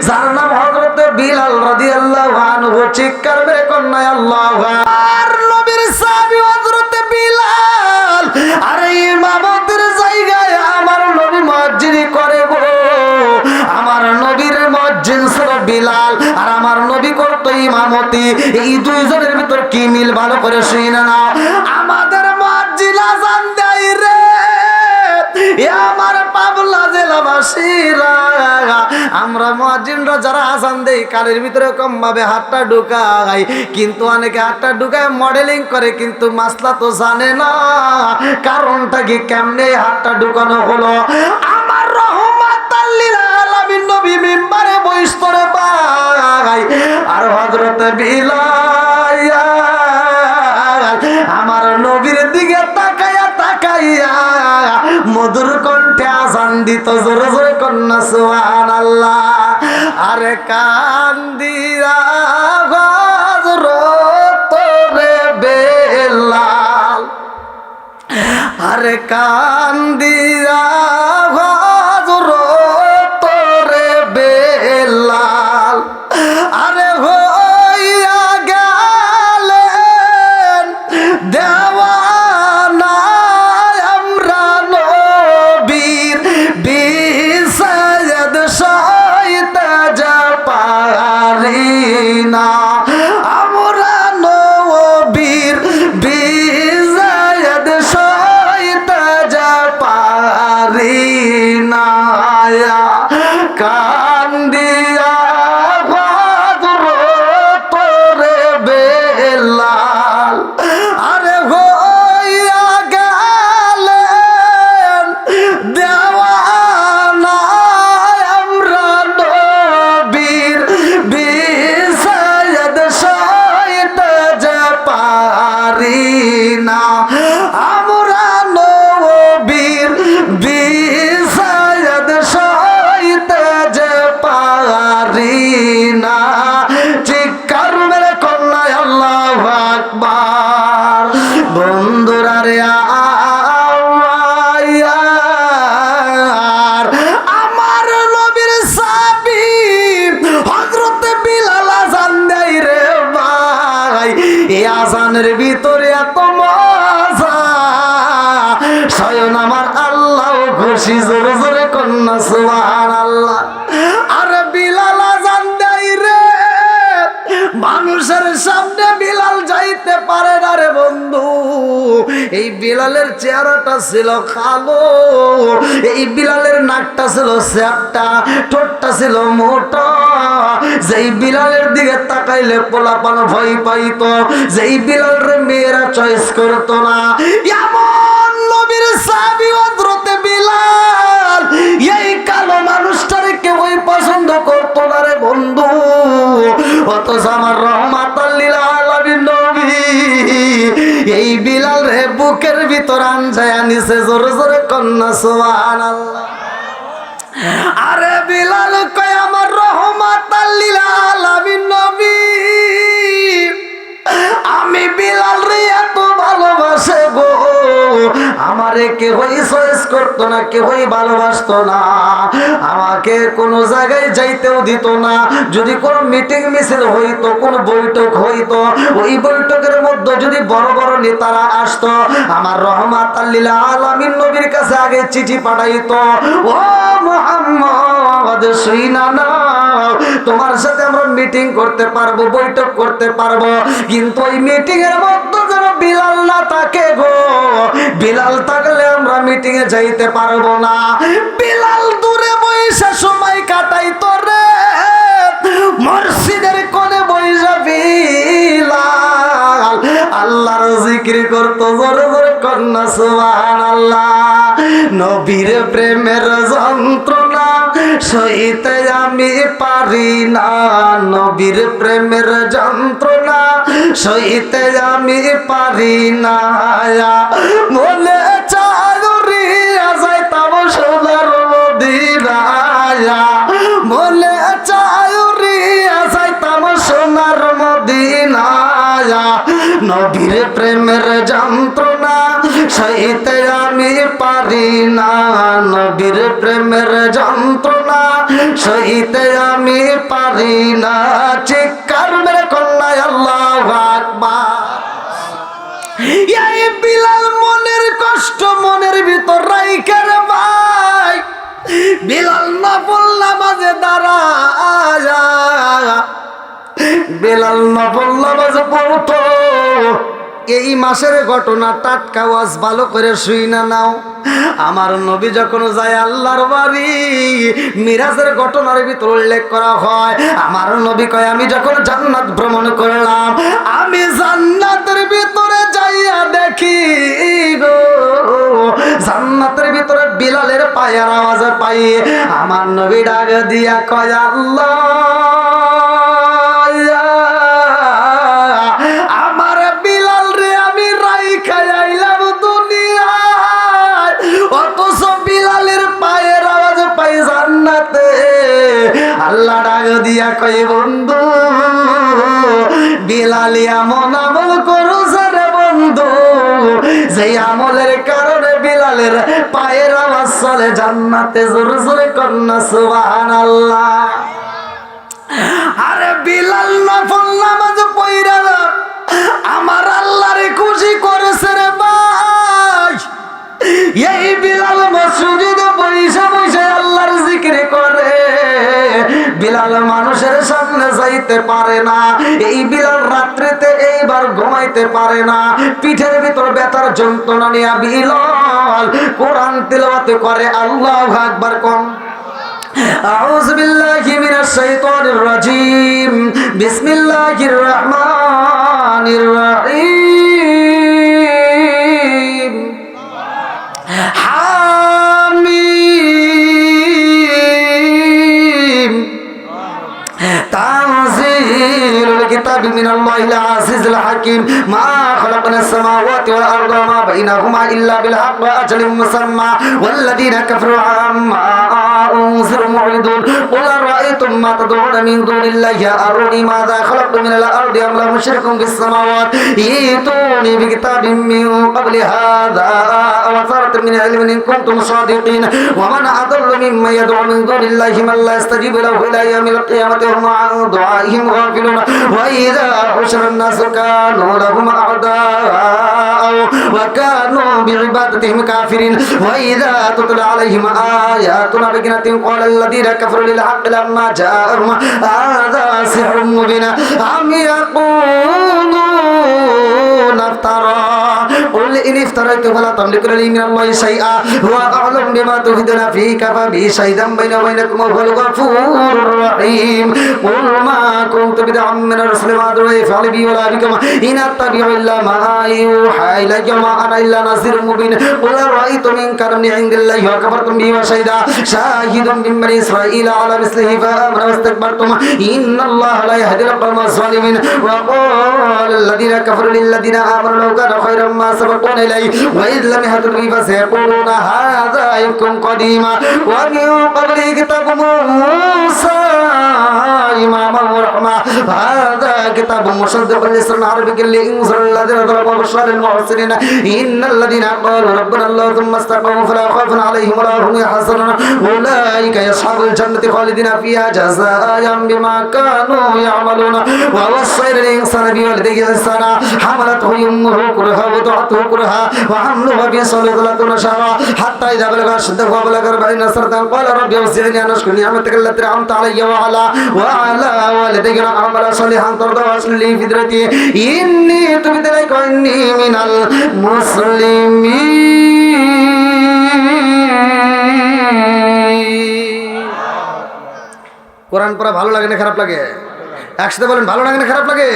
যার নাম হযরত বিলাল রাদিয়াল্লাহু আনহু, চিৎকার মেরে কন্যা আল্লাহু আকবার। নবীর সাহাবী হযরত বিলাল, আর ইমামতির জায়গায় আমার নবী মুয়াজ্জিনি করে গো। আমার নবীর মুয়াজ্জিন ছিল বিলাল, আর আমার নবী করতো ইমামতি। এই দুইজনের ভিতর কি মিল, ভালো করে শুনে নাও। আমাদের মুয়াজ্জিন আযান দেয় রে, আমার পাবলা জেলাবাসীরা, আমরা মুয়াজ্জিনরা যারা আযান দেই কানের ভিতরে কম ভাবে হাতটা ঢুকাই, কিন্তু অনেকে হাতটা ঢুকায় মডেলিং করে, কিন্তু মাসলা তো জানে না কারণটা কি, কেমনে হাতটা ঢুকানো হলো। আমার রহমাতাল লিল আলামিন নবী মিম্বারে বইস্তরে ভাই, আর হযরত বিলাল মধুর কণ্ঠে আজান দিত, জোরে জোরে কন্যা সুবহানাল্লাহ। আরে কান্দিয়া হযরত রে বেলাল, আরে কান্দিয়া হযরত রে বেলাল, আরে হইয়া গেলেন দেওয়ানা আমরা নবীর বিষাদ সইতে যা পারি না, আমরা নবীর বিষাদ সইতে যা পারি না। কান্দিয়া হযরত রে বেলাল, আরে হইয়া গেলেন দেওয়ানা আমরা নবীর বিষাদ সইতে যে পারি না, আমরা নবীর বিষাদ সইতে যে পারি না। চিৎকার মেরে কন্যায় আল্লাহু আকবার। বন্ধুরা রে আমার নবীর সাহাবী হযরত বিলাল আযান দেয় রে ভাই, এই আযানের ভিতরে এত মজা, স্বয়ং আমার আল্লাহ খুশি, জোরে জোরে কন্যা সুবহানাল্লাহ। আর বিলাল আযান দেয় রে, মানুষের সামনে বিলাল যাইতে পারে না রে বন্ধু। এই বিলালের চেহারাটা ছিল কালো, এই বিলালের নাকটা ছিল চ্যাপ্টা, ঠোঁটটা ছিল মোটা। যেই বিলালের দিকে তাকাইলে পোলাপান ভয় পাইতো, যেই বিলালের মেয়েরা চয়েস করতো না, এমন নবীর সাহাবী হযরত বিলাল, এই কালো মানুষটারে কেউই পছন্দ করতো না রে বন্ধু। অথচ আমার রহমাতাল লিল আলামিন নবী এই বিলাল রে বুকের ভিতর আনজায়া নিছে, জোরে জোরে কন্যা সুবহানাল্লাহ। আরে বিলাল কয় আমার রহমাতাল লিল আলামিন নবী, আমি বিলাল রে এত ভালোবাসে গো, আমারে কেউই চয়েস করতো না, কেউই ভালোবাসতো না, আমাকে কোনো জায়গায় যাইতেও দিত না। যদি কোনো মিটিং মিছিল হইতো, কোনো বৈঠক হইতো, ওই বৈঠকের মধ্যে যদি বড় বড় নেতারা আসতো, আমার রহমাতাল লিল আলামিন নবীর কাছে আগে চিঠি পাঠাইতো, ও মুহাম্মদ শুইনা নাও, তোমার সাথে আমরা মিটিং করতে পারবো, বৈঠক করতে পারবো, কিন্তু ওই মিটিং এর মধ্যে যেন বিলাল না থাকে গো, বিলাল থাকলে আমরা মিটিং এ যাইতে পারবো না। বিলাল দূরে বসে সময় কাটাইতো রে, মসজিদের কোণে বসে বিলাল আল্লাহর জিকির করতো, জোরে জোরে কন্যা সুবহানাল্লাহ। নবীর প্রেমের যন্ত্রণা সইতে আমি পারি না, নবীর প্রেমের যন্ত্রণা সইতে আমি পারি না, বলে চাগুরিয়া যাইতাম সোনার মদিনায়, বলে চাগুরিয়া যাইতাম সোনার মদিনায়, নবীর প্রেমের যন্ত্রণা সইতে আমি পারি না, নবীর প্রেমের যন্ত্রণা সইতে আমি পারি না। চিৎকার মেরে কন্যায় আল্লাহু আকবার। এই বিলাল মনের কষ্ট মনের ভিতর রাইখা রে ভাই, বিলাল নফল নামাজে দাঁড়ায়া, বিলাল নফল নামাজে পড়তো। এই মাসের ঘটনা টাটকা ওয়াজ ভালো করে শুই না নাও। আমার নবী যখন যায় আল্লাহর বাড়ি, মিরাজের ঘটনার ভিতর উল্লেখ করা হয়, আমার নবী কয় আমি যখন জান্নাত ভ্রমণ করলাম, আমি জান্নাতের ভিতরে যাইয়া দেখি গো, জান্নাতের ভিতরে বিলালের পায়ের আওয়াজ পাই। আমার নবী ডাক দিয়া কয় আল্লাহ, আমার বিলাল রে আমি রাইখা আইলাম দুনিয়ায়, অথচ কই বন্ধু বিলাল এমন আমল করছে রে বন্ধু, যে আমলের কারণে বিলালের পায়ের আওয়াজ চলে জান্নাতে। জোরে জোরে কন্যা সুবহানাল্লাহ। আরে বিলাল নফল নামাজ পড়া আমার আল্লাহরে খুশি করেছে রে ভাই। এই বিলাল মসজিদে বৈশা বৈশা আল্লাহর জিকির করে। বিলাল মানুষের সামনে যাইতে পারে না, এই বিলাল রাত্রিতে এইবার ঘুমাইতে পারে না, পিঠের ভিতর ব্যথার যন্ত্রণা নিয়ে বিলাল কোরআন তিলাওয়াত করে। আল্লাহু আকবার কোন। আউযু বিল্লাহি মিনাশ শাইতানির রাজীম। বিসমিল্লাহির রহমানির রহিম। হামিম। তানজিলুল কিতাবি মিনাল্লাহিল আজিজিল হাকীম। মা খালাকনাস সামাওয়াতি ওয়াল আরদা ওয়া মা বাইনাহুমা ইল্লা বিল হাক্কি ওয়া আজালিন মুসাম্মা ওয়াল্লাযীনা কাফারু আম্মা أنذروا معرضون قل أرأيتم ما تدعون من دون الله أروني ماذا خلقوا من الأرض أم لهم شرك في السماوات ائتوني بكتاب من قبل هذا أو أثارة من علم إن كنتم صادقين ومن أضل ممن يدعو من دون الله من لا يستجيب له إلى يوم القيامة وهم عن دعائهم غافلون وإذا حشر الناس كانوا لهم أعداء وكانوا بعبادتهم كافرين وإذا تتلى عليهم آياتنا بينات قال الذين كفروا للحق لما جاءهم هذا سحر مبين أم يقولون افترى قل إن افتريت فلا تملكون لي من الله شيئا هو أعلم بما تفيدون فيه كفى به شهيدا بيني وبينكم وهو الغفور الرحيم قل ما كنت بدعا من الرسل ما أدري فعل بي ولا بكم إن أتبع إلا ما يوحى إلي وما أنا إلا نذير مبين قل أرأيتم إن كان من عند الله وكفرتم به وشهد شاهد من بني إسرائيل على مثله فآمن واستكبرتم إن الله لا يهدي القوم الظالمين وقال الذين كفروا للذين آمنوا لو كان خيرا ما سبقونا إليه وإذ لم يهتدوا به فسيقولون هذا إفك قديم ومن قبله كتاب موسى إماما ورحمة هذا كتاب مصدق لسان عربي لإنذار الذين ظلموا وبشرى للمحسنين إن الذين قالوا ربنا الله ثم استقاموا فلا خوف عليهم ولا هم يحزنون أولئك أصحاب الجنة خالدين فيها جزاء بما كانوا يعملون ووصينا الإنسان بوالديه إحسانا حملته أمه كرها ووضعته كرها وحمله وفصاله 30 شهرا حتى إذا بلغ أشده وبلغ 40 سنة قال رب أوزعني أن أشكر نعمتك التي أنعمت علي وعلى والدي وأعمل صالحا ترضاه وأصلح لي في ذريتي إني تبت إليك وإني من المسلمين। কোরআন পড়া ভালো লাগে না খারাপ লাগে? একসাথে বলেন, ভালো লাগে না খারাপ লাগে?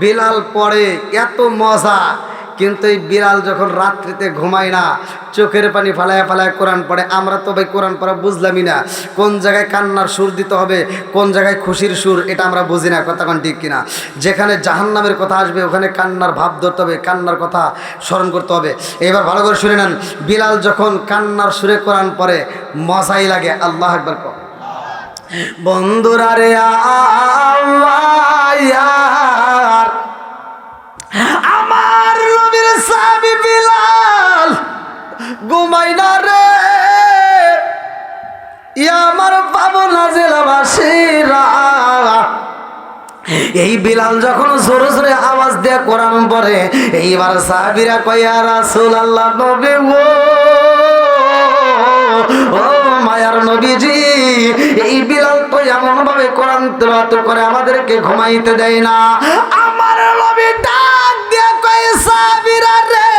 বিলাল পড়ে এত মজা, কিন্তু এই বিলাল যখন রাত্রিতে ঘুমায় না, চোখের পানি ফালায় ফালায় কোরআন পড়ে। আমরা তো ভাই কোরআন পড়া বুঝলামই না, কোন জায়গায় কান্নার সুর দিতে হবে, কোন জায়গায় খুশির সুর, এটা আমরা বুঝি না। কথা কোন ঠিক কিনা? যেখানে জাহান্নামের কথা আসবে ওখানে কান্নার ভাব ধরতে হবে, কান্নার কথা স্মরণ করতে হবে। এবার ভালো করে শুনে নেন, বিলাল যখন কান্নার সুরে কোরআন পড়ে মজাই লাগে। আল্লাহ আকবার কর। বন্ধুরা রে আল্লাহ, আমার নবীর সাহাবী বিলাল ঘুমাই না রে, আমার পাবনা জেলাবাসীরা। এই বিলাল যখন জোরে জোরে আওয়াজ দিয়ে কোরআন পড়ে, এইবার সাহাবীরা কয় ইয়া রাসূলুল্লাহ, নবী ও মায়ার নবীজি, এই বিলাল তো এমন ভাবে কোরআন তেলাওয়াত করে আমাদেরকে ঘুমাইতে দেয় না। আমার নবী ডাক দিয়ে কয় সাহাবীরা রে,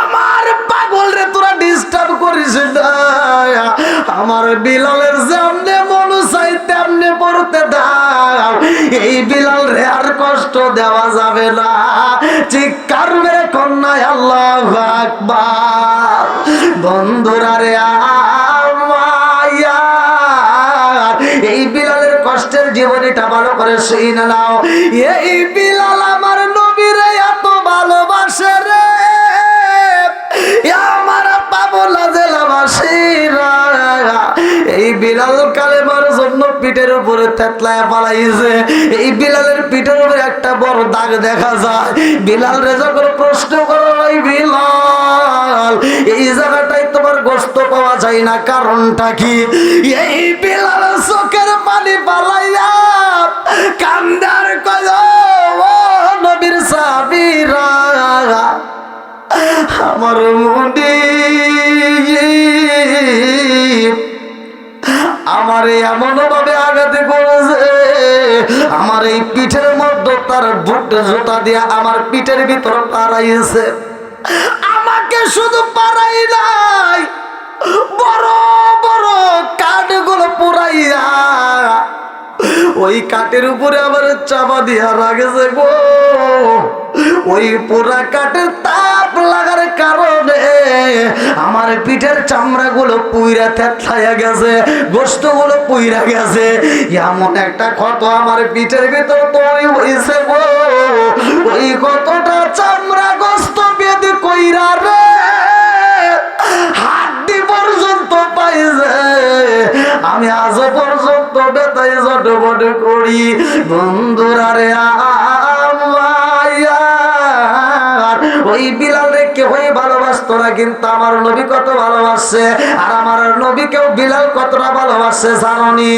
আমার পাগল রে তোরা ডিস্টার্ব করিস না, আমার বিলালের যেমনে মন চাই তেমনে পড়তে দাও, এই বিলাল রে আর কষ্ট দেওয়া যাবে না। চিৎকার মেরে কন্যায় আল্লাহু আকবার। বন্ধুরা রে এই বিলালের কষ্টের জীবনীটা ভালো করে শুনে নাও। এই বিলাল আমার নবীরে এত ভালোবাসে রে, আমার পাবনা জেলাবাসীরা। এই বিলাল কালেমার জন্য পিঠের উপরে তেতলায় পালাইছে। এই বিলালের পিঠের উপরে একটা বড় দাগ দেখা যায়। বিলাল রে যখন প্রশ্ন করা হয়, বিলাল এই জায়গাটায় তোমার গোশত পাওয়া যায় না, কারণটা কি? এই বিলাল চোখের পানি পালাইয়া কান্দার কয়, ও নবীর সাহাবীরা, আমার মুন্ডি আমার এমন ভাবে আঘাতে করেছে, আমার এই পিঠের মধ্যে তার বুট জুতা দিয়া আমার পিঠের ভিতর পাড়াইছে। আমাকে শুধু পাড়াই নাই, বড় বড় কাঠগুলো পুরাইয়া ওই কাঠের উপরে আবার চাপা দিয়া রাখেছে গো। ওই পুরা কাঠের তাপ লাগার কারণে আমার পিঠের চামড়া গুলো পুইরা থেতলাইয়া গেছে, গোস্ত গুলো পুইরা গেছে। এমন একটা ক্ষত আমার পিঠের ভিতর তৈরি হয়েছে গো। ওই কতটা চামড়া গোস্ত বেঁধে কইরা রে হাড্ডি পর্যন্ত পাইছে। আমি আজ পর্যন্ত বেতাই জটবট করি। বন্ধুরা রে, ওই বিলাল রে কেউ ভালোবাসতো না, কিন্তু আমার নবী কত ভালোবাসছে। আর আমার নবীকেও বিলাল কতটা ভালোবাসছে জানি?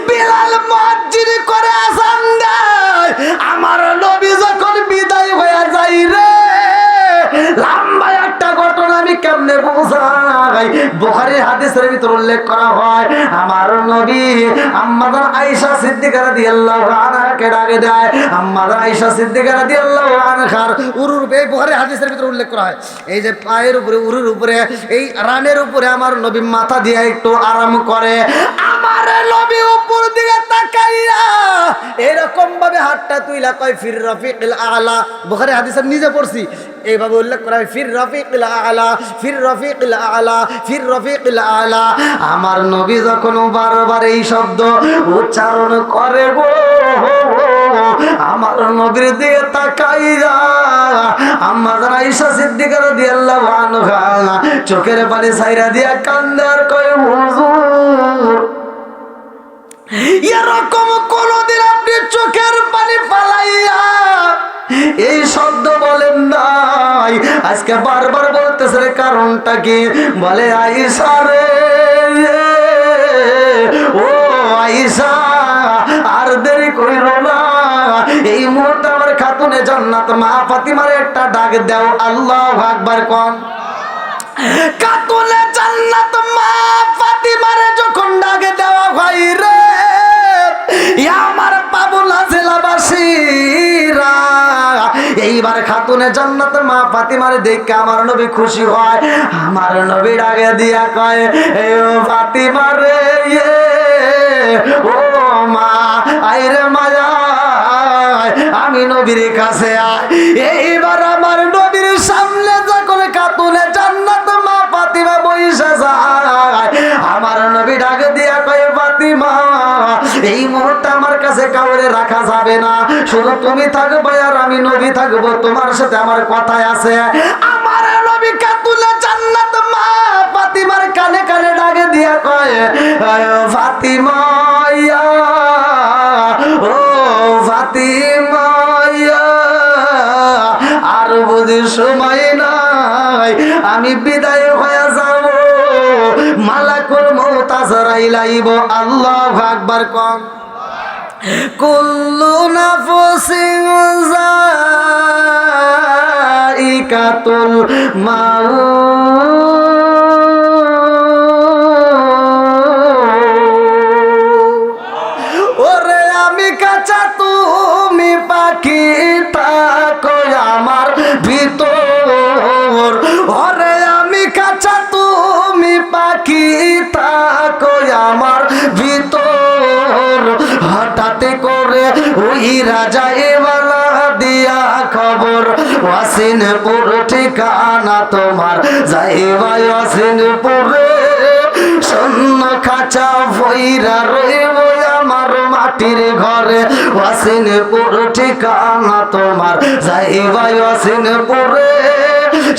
বিলাল মসজিদে করে আযান দেয়, আমার নবী যখন বিদায় হয়ে যায় রে, লম্বা একটা ঘটনা আমি কেমনে বোঝাই। বুখারীর হাদিসের ভিতর উল্লেখ করা হয়, আমার নবী আম্মা আয়েশা সিদ্দিকা রাদিয়াল্লাহু আনহাকে ডাকে দেয়। আম্মা আয়েশা সিদ্দিকা রাদিয়াল্লাহু আনহার উরুর, এই বুখারীর হাদিসের ভিতর উল্লেখ করা হয়, এই যে পায়ের উপরে, উরুর উপরে, এই রানের উপরে আমার নবী মাথা দিয়ে একটু আরাম করে। আমার নবী উপর দিকে তাকাইয়া এরকম ভাবে হাতটা তুইলা কয়, ফির রফিকিল আলা। বুখারী হাদিসে নিজে পড়ছি, এইভাবে উল্লেখ করা হয়, ফির রফিকিল আলা, ফির রফিকিল আলা, ফির রফিকিল আলা। আমার নবী যখন বারবার এই শব্দ উচ্চারণ করে গো, আমার নবীর দিকে তাকাইয়া আম্মা আয়েশা সিদ্দিকা রাদিয়াল্লাহু আনহা চোখের পানি ছাইরা দিয়া কান্দে আর কয়, হুজুর এরকম কোনদিন আপনি চোখের পানি ফালাইয়া এই শব্দ বলেন নাই, আজকে বারবার বলতেছে, কারণটা কি? বলে, আয়েশা রে, ও আয়েশা আর দেরি কইরো না, এই মুহূর্তে আমার খাতুনে জান্নাত মা ফাতিমার একটা ডাক দাও। আল্লাহু আকবার কোন। খাতুনে জান্নাত মা ফাতিমারে যখন ডাক দেওয়া হয় রে, আমার পাবনা জেলাবাসীরা, এইবার খাতুনে জান্নাত মা ফাতিমারে দেখে আমার নবী খুশি হয়। আমার নবী ডাকে দিয়া কয়, ও ফাতিমা রে, ও মা আইরে মায়া, আমি নবীর কাছে আয়। এইবার আমার নবীর সামনে যখন খাতুনে জান্নাত মা ফাতিমা বইসা যায়, আমার নবী ডাকে দিয়া কয়, ফাতিমা এই মুহূর্তে আমার কাছে কাউরে রাখা যাবে না, শুধু তুমি থাকবে আর আমি নবী থাকবো, তোমার সাথে আমার কথাই আছে। আমার নবী খাতুনে জান্নাত মা ফাতিমার কানে কানে ডাকে দিয়া কয়, ফাতিমা, ও ফাতিমা, আর বুঝি সময় নাই, আমি বিদায় হয়ে যাব, মালাকুল মউত আজরাইল আইব। আল্লাহু আকবার কোন। কুল্লু নাফসিন যায়িকাতুল মাউত, ওরে আমি কাঁচা তুমি পাখি, থাকো আমার ভিতর, ওরে আমি কাঁচা তুমি পাখি, থাকো আমার ভিতর। হঠাৎ করে ওই রাজা এওয়ালা দিয়া খবর, ওয়াসিনপুর ঠিকানা তোমার, যাইবা ওয়াসিনপুরে, শূন্য খাঁচা ভইরা রইব আমার মাটির ঘরে, ওয়াসিনপুর ঠিকানা তোমার, যাইবা ওয়াসিনপুরে,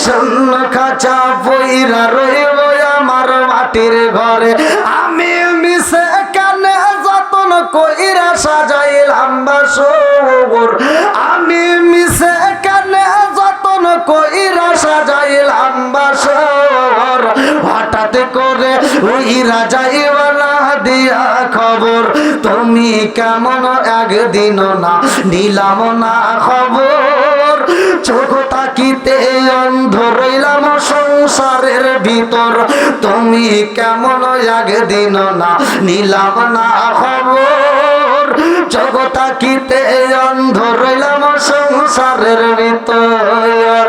শূন্য খাঁচা ভইরা রইব আমার মাটির ঘরে। আমি মিশে কানে যতন কইরা সাজাইলাম বাসর, আমি মিশে কানে যতন কইরা সাজাইলাম বাসর, হঠাৎ করে ওই রাজাইওয়ালা দিয়া খবর, তুমি কেমন একদিন না নিলাম না খবর, চোখ তাকিতে অন্ধ রইলাম সংসারের ভিতর, তুমি কেমন একদিন না নিলাম না খবর, চোখ তাকিতে অন্ধ রইলাম সংসারের ভিতর।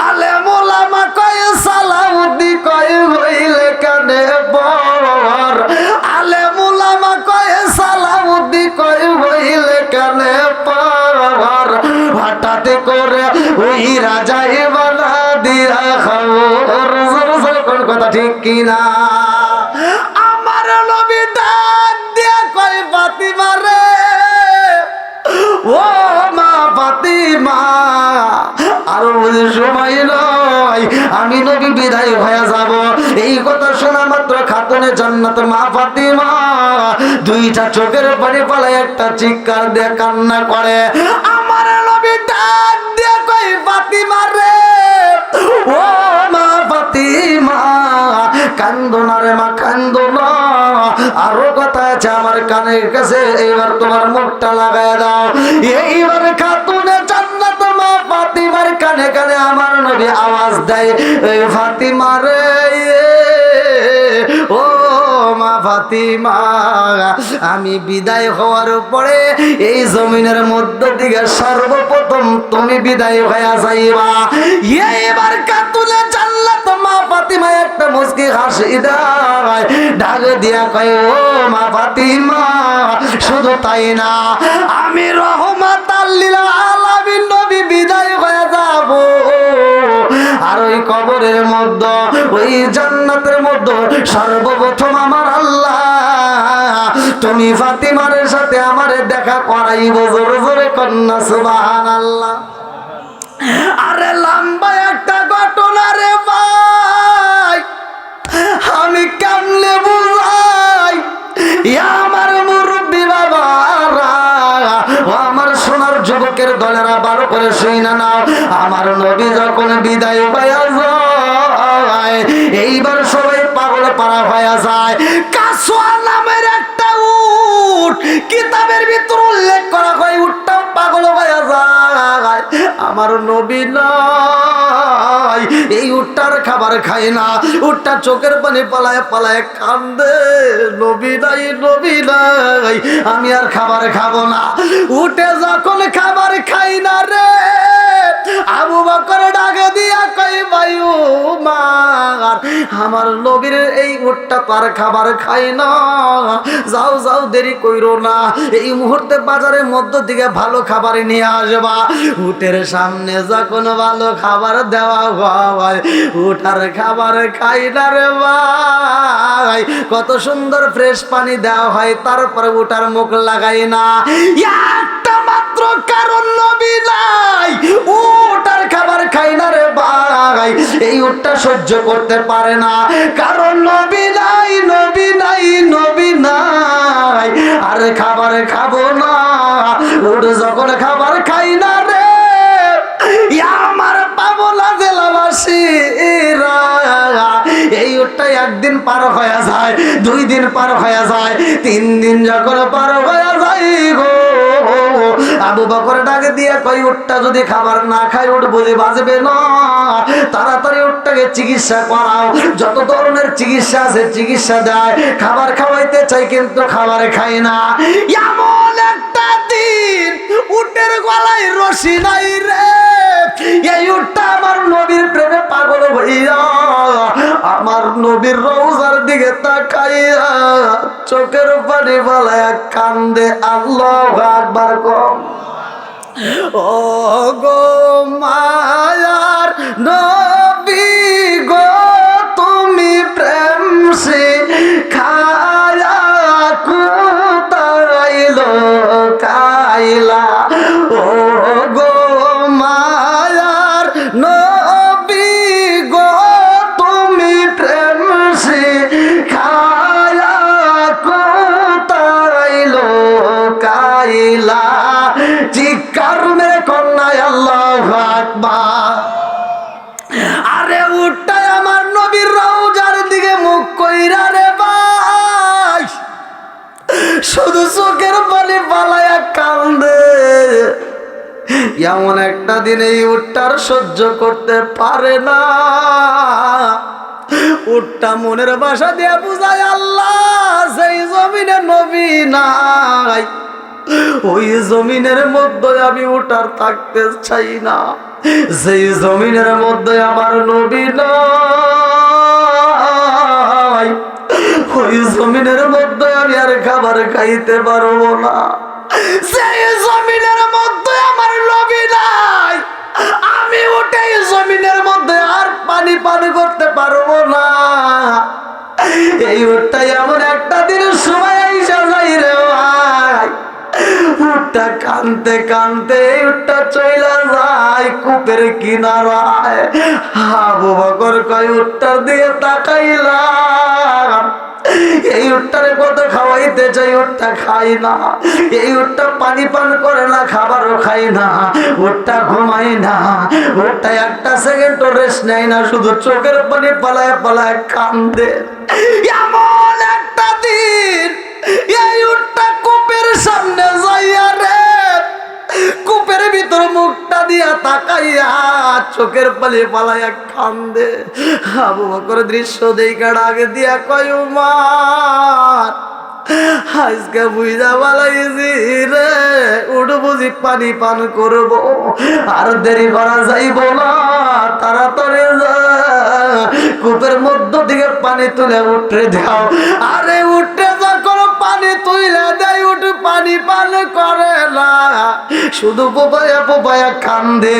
আলে মোলামা কয় সালাউদ্দি কয় হইলে কানে পর, আলে মোলামা কয় সালাউদ্দি কয় হইলে কানে পর, হঠাৎ করে ওই রাজাই বানা দিয়া খবর। কোন কথা ঠিক কিনা? আমার নবী ডাক দিয়া কয় ফাতিমা রে, ও মা ফাতিমা, আর বুঝে সময় নয়, আমি নবী বিদায় হয়ে যাব। এই কথা শোনা মাত্র খাতুনে জান্নাত মা ফাতিমা দুইটা চোখের পানি পালায় একটা চিৎকার দিয়ে কান্না করে। আমার নবী ডাক দিয়ে কই ফাতিমা রে, ও মা ফাতিমা, কান্দো না রে মা, কান্দো না, আরো কথা আছে আমার কানের কাছে, এইবার তোমার মুখটা লাগায় দাও। এইবার খাতুনে জান্নাত মা ফাতিমার কানে কানে আমার নবী আওয়াজ দেয়, এই ফাতিমা রে, ও মা ফাতিমা, আমি বিদায় হওয়ার পরে এই জমিনের মধ্য থেকে সর্বপ্রথম তুমি বিদায় হয়ে যাইবা। এইবার খাতুনে জান্নাত মা ফাতিমা একটা মুস্কি হাসি দেয়, ঢাক দিয়া কয়, ও মা ফাতিমা, শুধু তাই না, আমি রহমাতাল লিল আলামিন নবী বিদায় হয়ে যাব, আর ওই কবরের মধ্যে ওই জান্নাতের মধ্যে সর্বপ্রথম আমার আল্লাহ তুমি ফাতিমার সাথে আমারে দেখা করাইব। জোরে জোরে কন্যা সুবহানাল্লাহ। আরে লম্বা একটা ঘটনা রে ভাই, আমি কেমনে বুঝাই, আমার মুরব্বী বাবারা, আমার সোনার যুবকের দলেরা বারো করে শুই না নাও। আমার নবী যখন বিদায় পাইয়া যায়, এইবার সবাই পাগল পাড়া হয়ে যায়। কাসওয়া নামের একটা উট কিতাবের ভিতর উল্লেখ করা হয়, উটটাও পাগল হয়ে যায়। আমার নবী নাই, এই উটটার খাবার খায় না, উটটা চোখের পানি পালায় পালায় কান্দে, নবী নাই, নবী নাই, আমি আর খাবার খাবো না। উঠে যখন খাবার খাই না রে, আবু বকর ডাকে দিয়া কই, ভাই উমার, আমার নবীর এই উটটা তার খাবার খাই না, যাও যাও, দেরি কইরো না, এই মুহূর্তে বাজারের মধ্য থেকে ভালো খাবার নিয়ে আসবা। উটের সামনে যখন ভালো খাবার দেওয়া হয়, উঠার খাবার খাই না রে ভাই, কত সুন্দর ফ্রেশ পানি দেওয়া হয়, তারপরে উঠার মুখ লাগাই না। একটা মাত্র কারণ নবী নাই, উঠার খাবার খাই না রে ভাই, এই উটটা সহ্য করতে পারে না, কারণ নবী নাই, নবী নাই, নবী নাই, আর খাবার খাবো না। উঠ যখন খাবার খাই না রে, আমার পাবনা জেলাবাসীরা, এই উটটা একদিন পার হয়ে যায়, 2 দিন পার হয়ে যায়, 3 দিন যখন পার হয়ে যায় গো, আবু বকর ডাকে দিয়ে কই, উটটা যদি খাবার না খায় উট বুঝে বাঁচবে না, তাড়াতাড়ি উটটাকে চিকিৎসা করাও, যত ধরনের চিকিৎসা আছে চিকিৎসা দেয়, খাবার খাওয়াইতে চাই কিন্তু খাবার খাই না। এমন একটা দিন উটের গলায় রশি নাই রে, এই উটটা আমার নবীর প্রেমে পাগল হইয়া আমার নবীর রওজার দিকে তাকাইয়া চোখের পানি ফেলায়া কান্দে। আল্লাহু আকবার কম। ও গো মায়ার নবী গো, তুমি প্রেম সে খায়া কোথায় লোকাইলা, ও গো মায়ার নবী গো, তুমি প্রেম সে খায়া কোথায় লোকাইলা। চিৎকার মেরে কন্যায় আল্লাহু আকবার। আরে উঠটাই আমার নবীর রওজার দিকে মুখ কইরা রে ভাই, শুধু চোখের পানি পালায়া কান্দে। এমন একটা দিন এই উটটার সহ্য করতে পারে না। উটটা মনের ভাষা দিয়ে বুঝায় আল্লাহ সেই জমিনে নবী নাই, ওই জমিনের মধ্যে আমি উঠার থাকতে চাই না। সেই জমিনের মধ্যে আমার নবী নাই, ওই জমিনের মধ্যে আমি আর খাবার খাইতে পারবো না। সেই জমিনের মধ্যে আমার নবী নাই, আমি উঠে জমিনের মধ্যে আর পানি পান করতে পারবো না। এই উঠটাই এমন একটা দিন সময় আইসা যাই রে ভাই, উঠটা কানতে কানতে উঠটা চইলা যায় কূপের কিনারায়। আবু বকর কয় উঠটার দিকে তাকাইলাম, এই উটটারে কত খাওয়াইতে চাই, উটটা খাই না। এই উটটা পানি পান করে না, খাবারও খাই না, উটটা ঘুমাই না, উটটা একটা সেকেন্ড রেস্ট নেয় না, শুধু চোখের পানি পালায় পালায় কান্দে। এমন একটা দিন এই উটটা কূপের সামনে যাইয়া রে, কূপের ভিতর মুখটা দিয়া তাকাইয়া চোখের পানি পালাইয়া কান্দে। আবু বকর দৃশ্য দেখা আগে দিয়া কয় উমার, আজকে বুঝা পালাইছি রে, উঠ বুঝি পানি পান করবো, আর দেরি করা যাইব না, তাড়াতাড়ি যা কূপের মধ্য থেকে পানি তুলে উঠে দাও। আরে উঠে যখন পানি তুলে দেয় উঠ পানি পান করে না, শুধু পোপায়া পোপায়া কান্দে।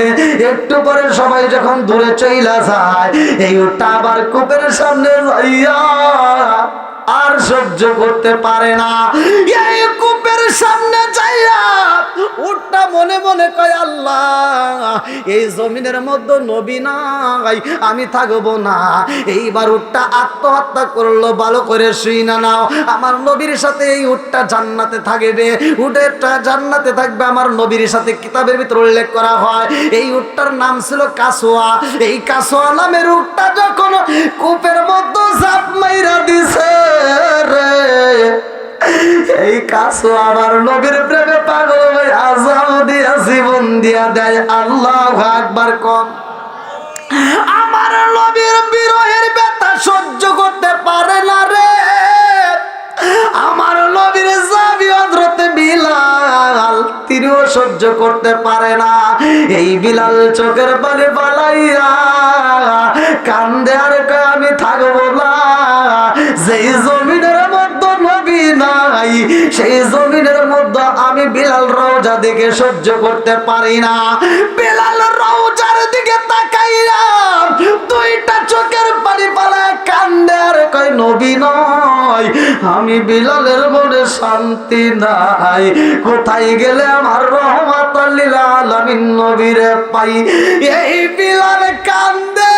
একটু পরে সবাই যখন দূরে চইলা যায়, এই উঠটা আবার কূপের সামনে যাইয়া আর সহ্য করতে পারে না। এই কূপের সামনে যাইয়া উঠটা মনে মনে কয় আল্লাহ এই জমিনের মধ্যে নবী নাই, আমি থাকবো না। এইবার উঠটা আত্মহত্যা করলো, ভালো করে শুই না নাও, আমার নবীর সাথে এই উঠটা জান্নাতে থাকবে, উঠটা জান্নাতে থাকবে আমার নবীর সাথে। কিতাবের ভিতর উল্লেখ করা হয় এই উঠটার নাম ছিল কাসোয়া। এই কাসোয়া নামের উঠটা যখন কূপের মধ্যে ঝাঁপ মাইরা দিছে রে, এই কাসোয়া আমার নবীর প্রেমে পাগল হয়ে আজাদ দিয়া জীবন দিয়া দেয়। আল্লাহু আকবার কম। আমার নবীর বিরহের ব্যথা সহ্য করতে পারে না রে, আমার নবীর সাহাবী হযরত বিলাল তিনিও সহ্য করতে পারে না। এই বিলাল চোখের পানি ফালাইয়া কান্দে আর কয় আমি থাকবো না। যেই জমিনের মধ্যে নবী নাই, সেই জমিনের মধ্যে আমি বিলাল রওজা দিকে সহ্য করতে পারি না। বিলাল রওজার দিকে তাকাইয়া দুইটা চোখের পানি ফালায় কান্দে আর কয় নবী নয়, আমি বিলালের মনে শান্তি নাই, কোথায় গেলে আমার রহমাতুল লিল আলামিন নবীরে পাই। এই বিলাল কান্দে,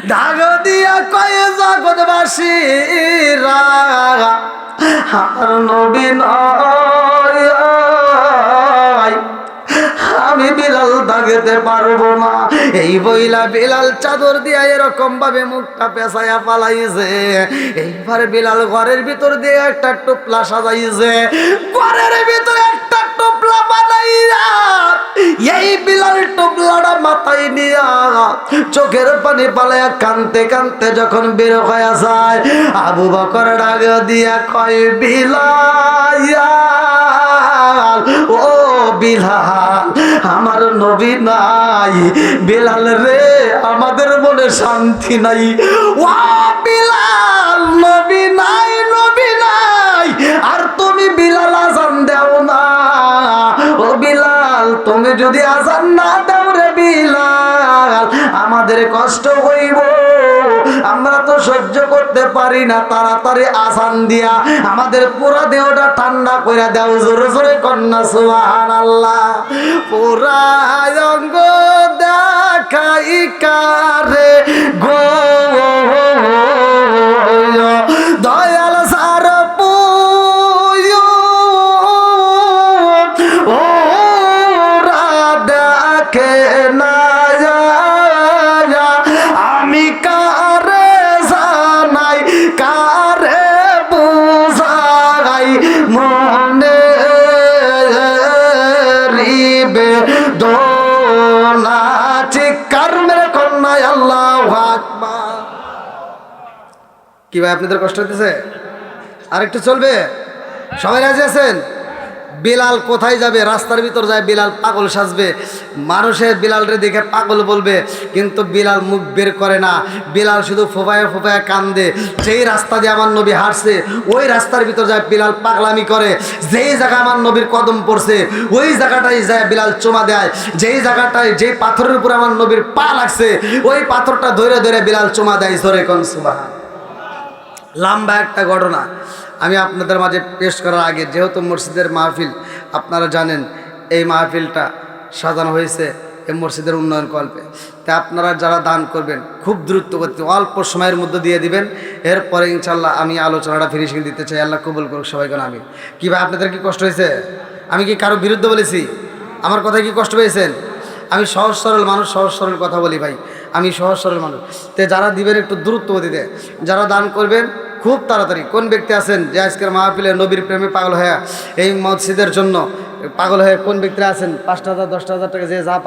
ডাক দিয়া কয় জগৎবাসীরা আমার নবী নয়, আমি বিলাল থাকতে পারবো না। এই বইলা বিলাল চাদর দিয়া এরকম ভাবে মুখটা পেঁচাইয়া পালাইছে। এইবার বিলাল ঘরের ভিতর দিয়ে একটা টোপলা সাজাইছে, ঘরের ভিতরে একটা টোপলা বানাইয়া এই বিলাল টোপলাটা মাথায় নিয়া চোখের পানি পালাইয়া কানতে কানতে যখন বের হয়ে যায়, আবু বকর ডাক দিয়া কয় বিলাল, ও বিলাল আমার নবী নাই। বিলাল রে আমাদের মনে শান্তি নাই। ও বিলাল নবী নাই, নবী নাই, আর তুমি বিলাল আজান দাও না। ও বিলাল তুমি যদি আজান না দাও রে বিলাল আমাদের কষ্ট হইব, আমরা তো সহ্য করতে পারি না, তাড়াতাড়ি আজান দিয়া আমাদের পুরা দেহটা ঠান্ডা করে দাও। জোরে জোরে কন্যা সুবহানাল্লাহ। পুরা অঙ্গ দেখাই কারে গো দয়াল সার পুয়ো কি ভাই আপনাদের কষ্ট হইতেছে? আরেকটু চলবে? সবাই রাজি আছেন? বিলাল কোথায় যাবে? রাস্তার ভিতর যায় বিলাল পাগল সাজবে, মানুষের বিলালরে দেখে পাগল বলবে, কিন্তু বিলাল মুখ বের করে না। বিলাল শুধু ফোপায় ফোপায় কান্দে। যেই রাস্তা দিয়ে আমার নবী হাঁটছে ওই রাস্তার ভিতর যায় বিলাল পাগলামি করে। যেই জায়গা আমার নবীর কদম পড়ছে ওই জায়গাটায় যায় বিলাল চুমা দেয়। যেই জায়গাটায় যেই পাথরের উপর আমার নবীর পা লাগছে ওই পাথরটা ধরে ধরে বিলাল চুমা দেয়। জোরে কোন সুবহান। লম্বা একটা ঘটনা আমি আপনাদের মাঝে পেশ করার আগে, যেহেতু মসজিদের মাহফিল আপনারা জানেন, এই মাহফিলটা সাজানো হয়েছে এই মসজিদের উন্নয়ন কল্পে। তাই আপনারা যারা দান করবেন খুব দ্রুত গতি অল্প সময়ের মধ্যে দিয়ে দিবেন। এরপরে ইনশাল্লাহ আমি আলোচনাটা ফিনিশিং দিতে চাই। আল্লাহ কবুল করুক সবাইকে। আমি কি ভাই আপনাদের কি কষ্ট হয়েছে? আমি কি কারো বিরুদ্ধে বলেছি? আমার কথায় কি কষ্ট পেয়েছেন? আমি সহজ সরল মানুষ, সহজ সরল কথা বলি ভাই, আমি সহজ সরল মানুষ। তো যারা দিবেন একটু দ্রুত গতিতে, যারা দান করবেন খুব তাড়াতাড়ি। কোন ব্যক্তি আছেন যে আজকের মাহফিলে নবীর প্রেমে পাগল হয়ে এই মসজিদের জন্য পাগল হয়ে কোন ব্যক্তিরা আছেন? 5,000 10,000 টাকা যে যা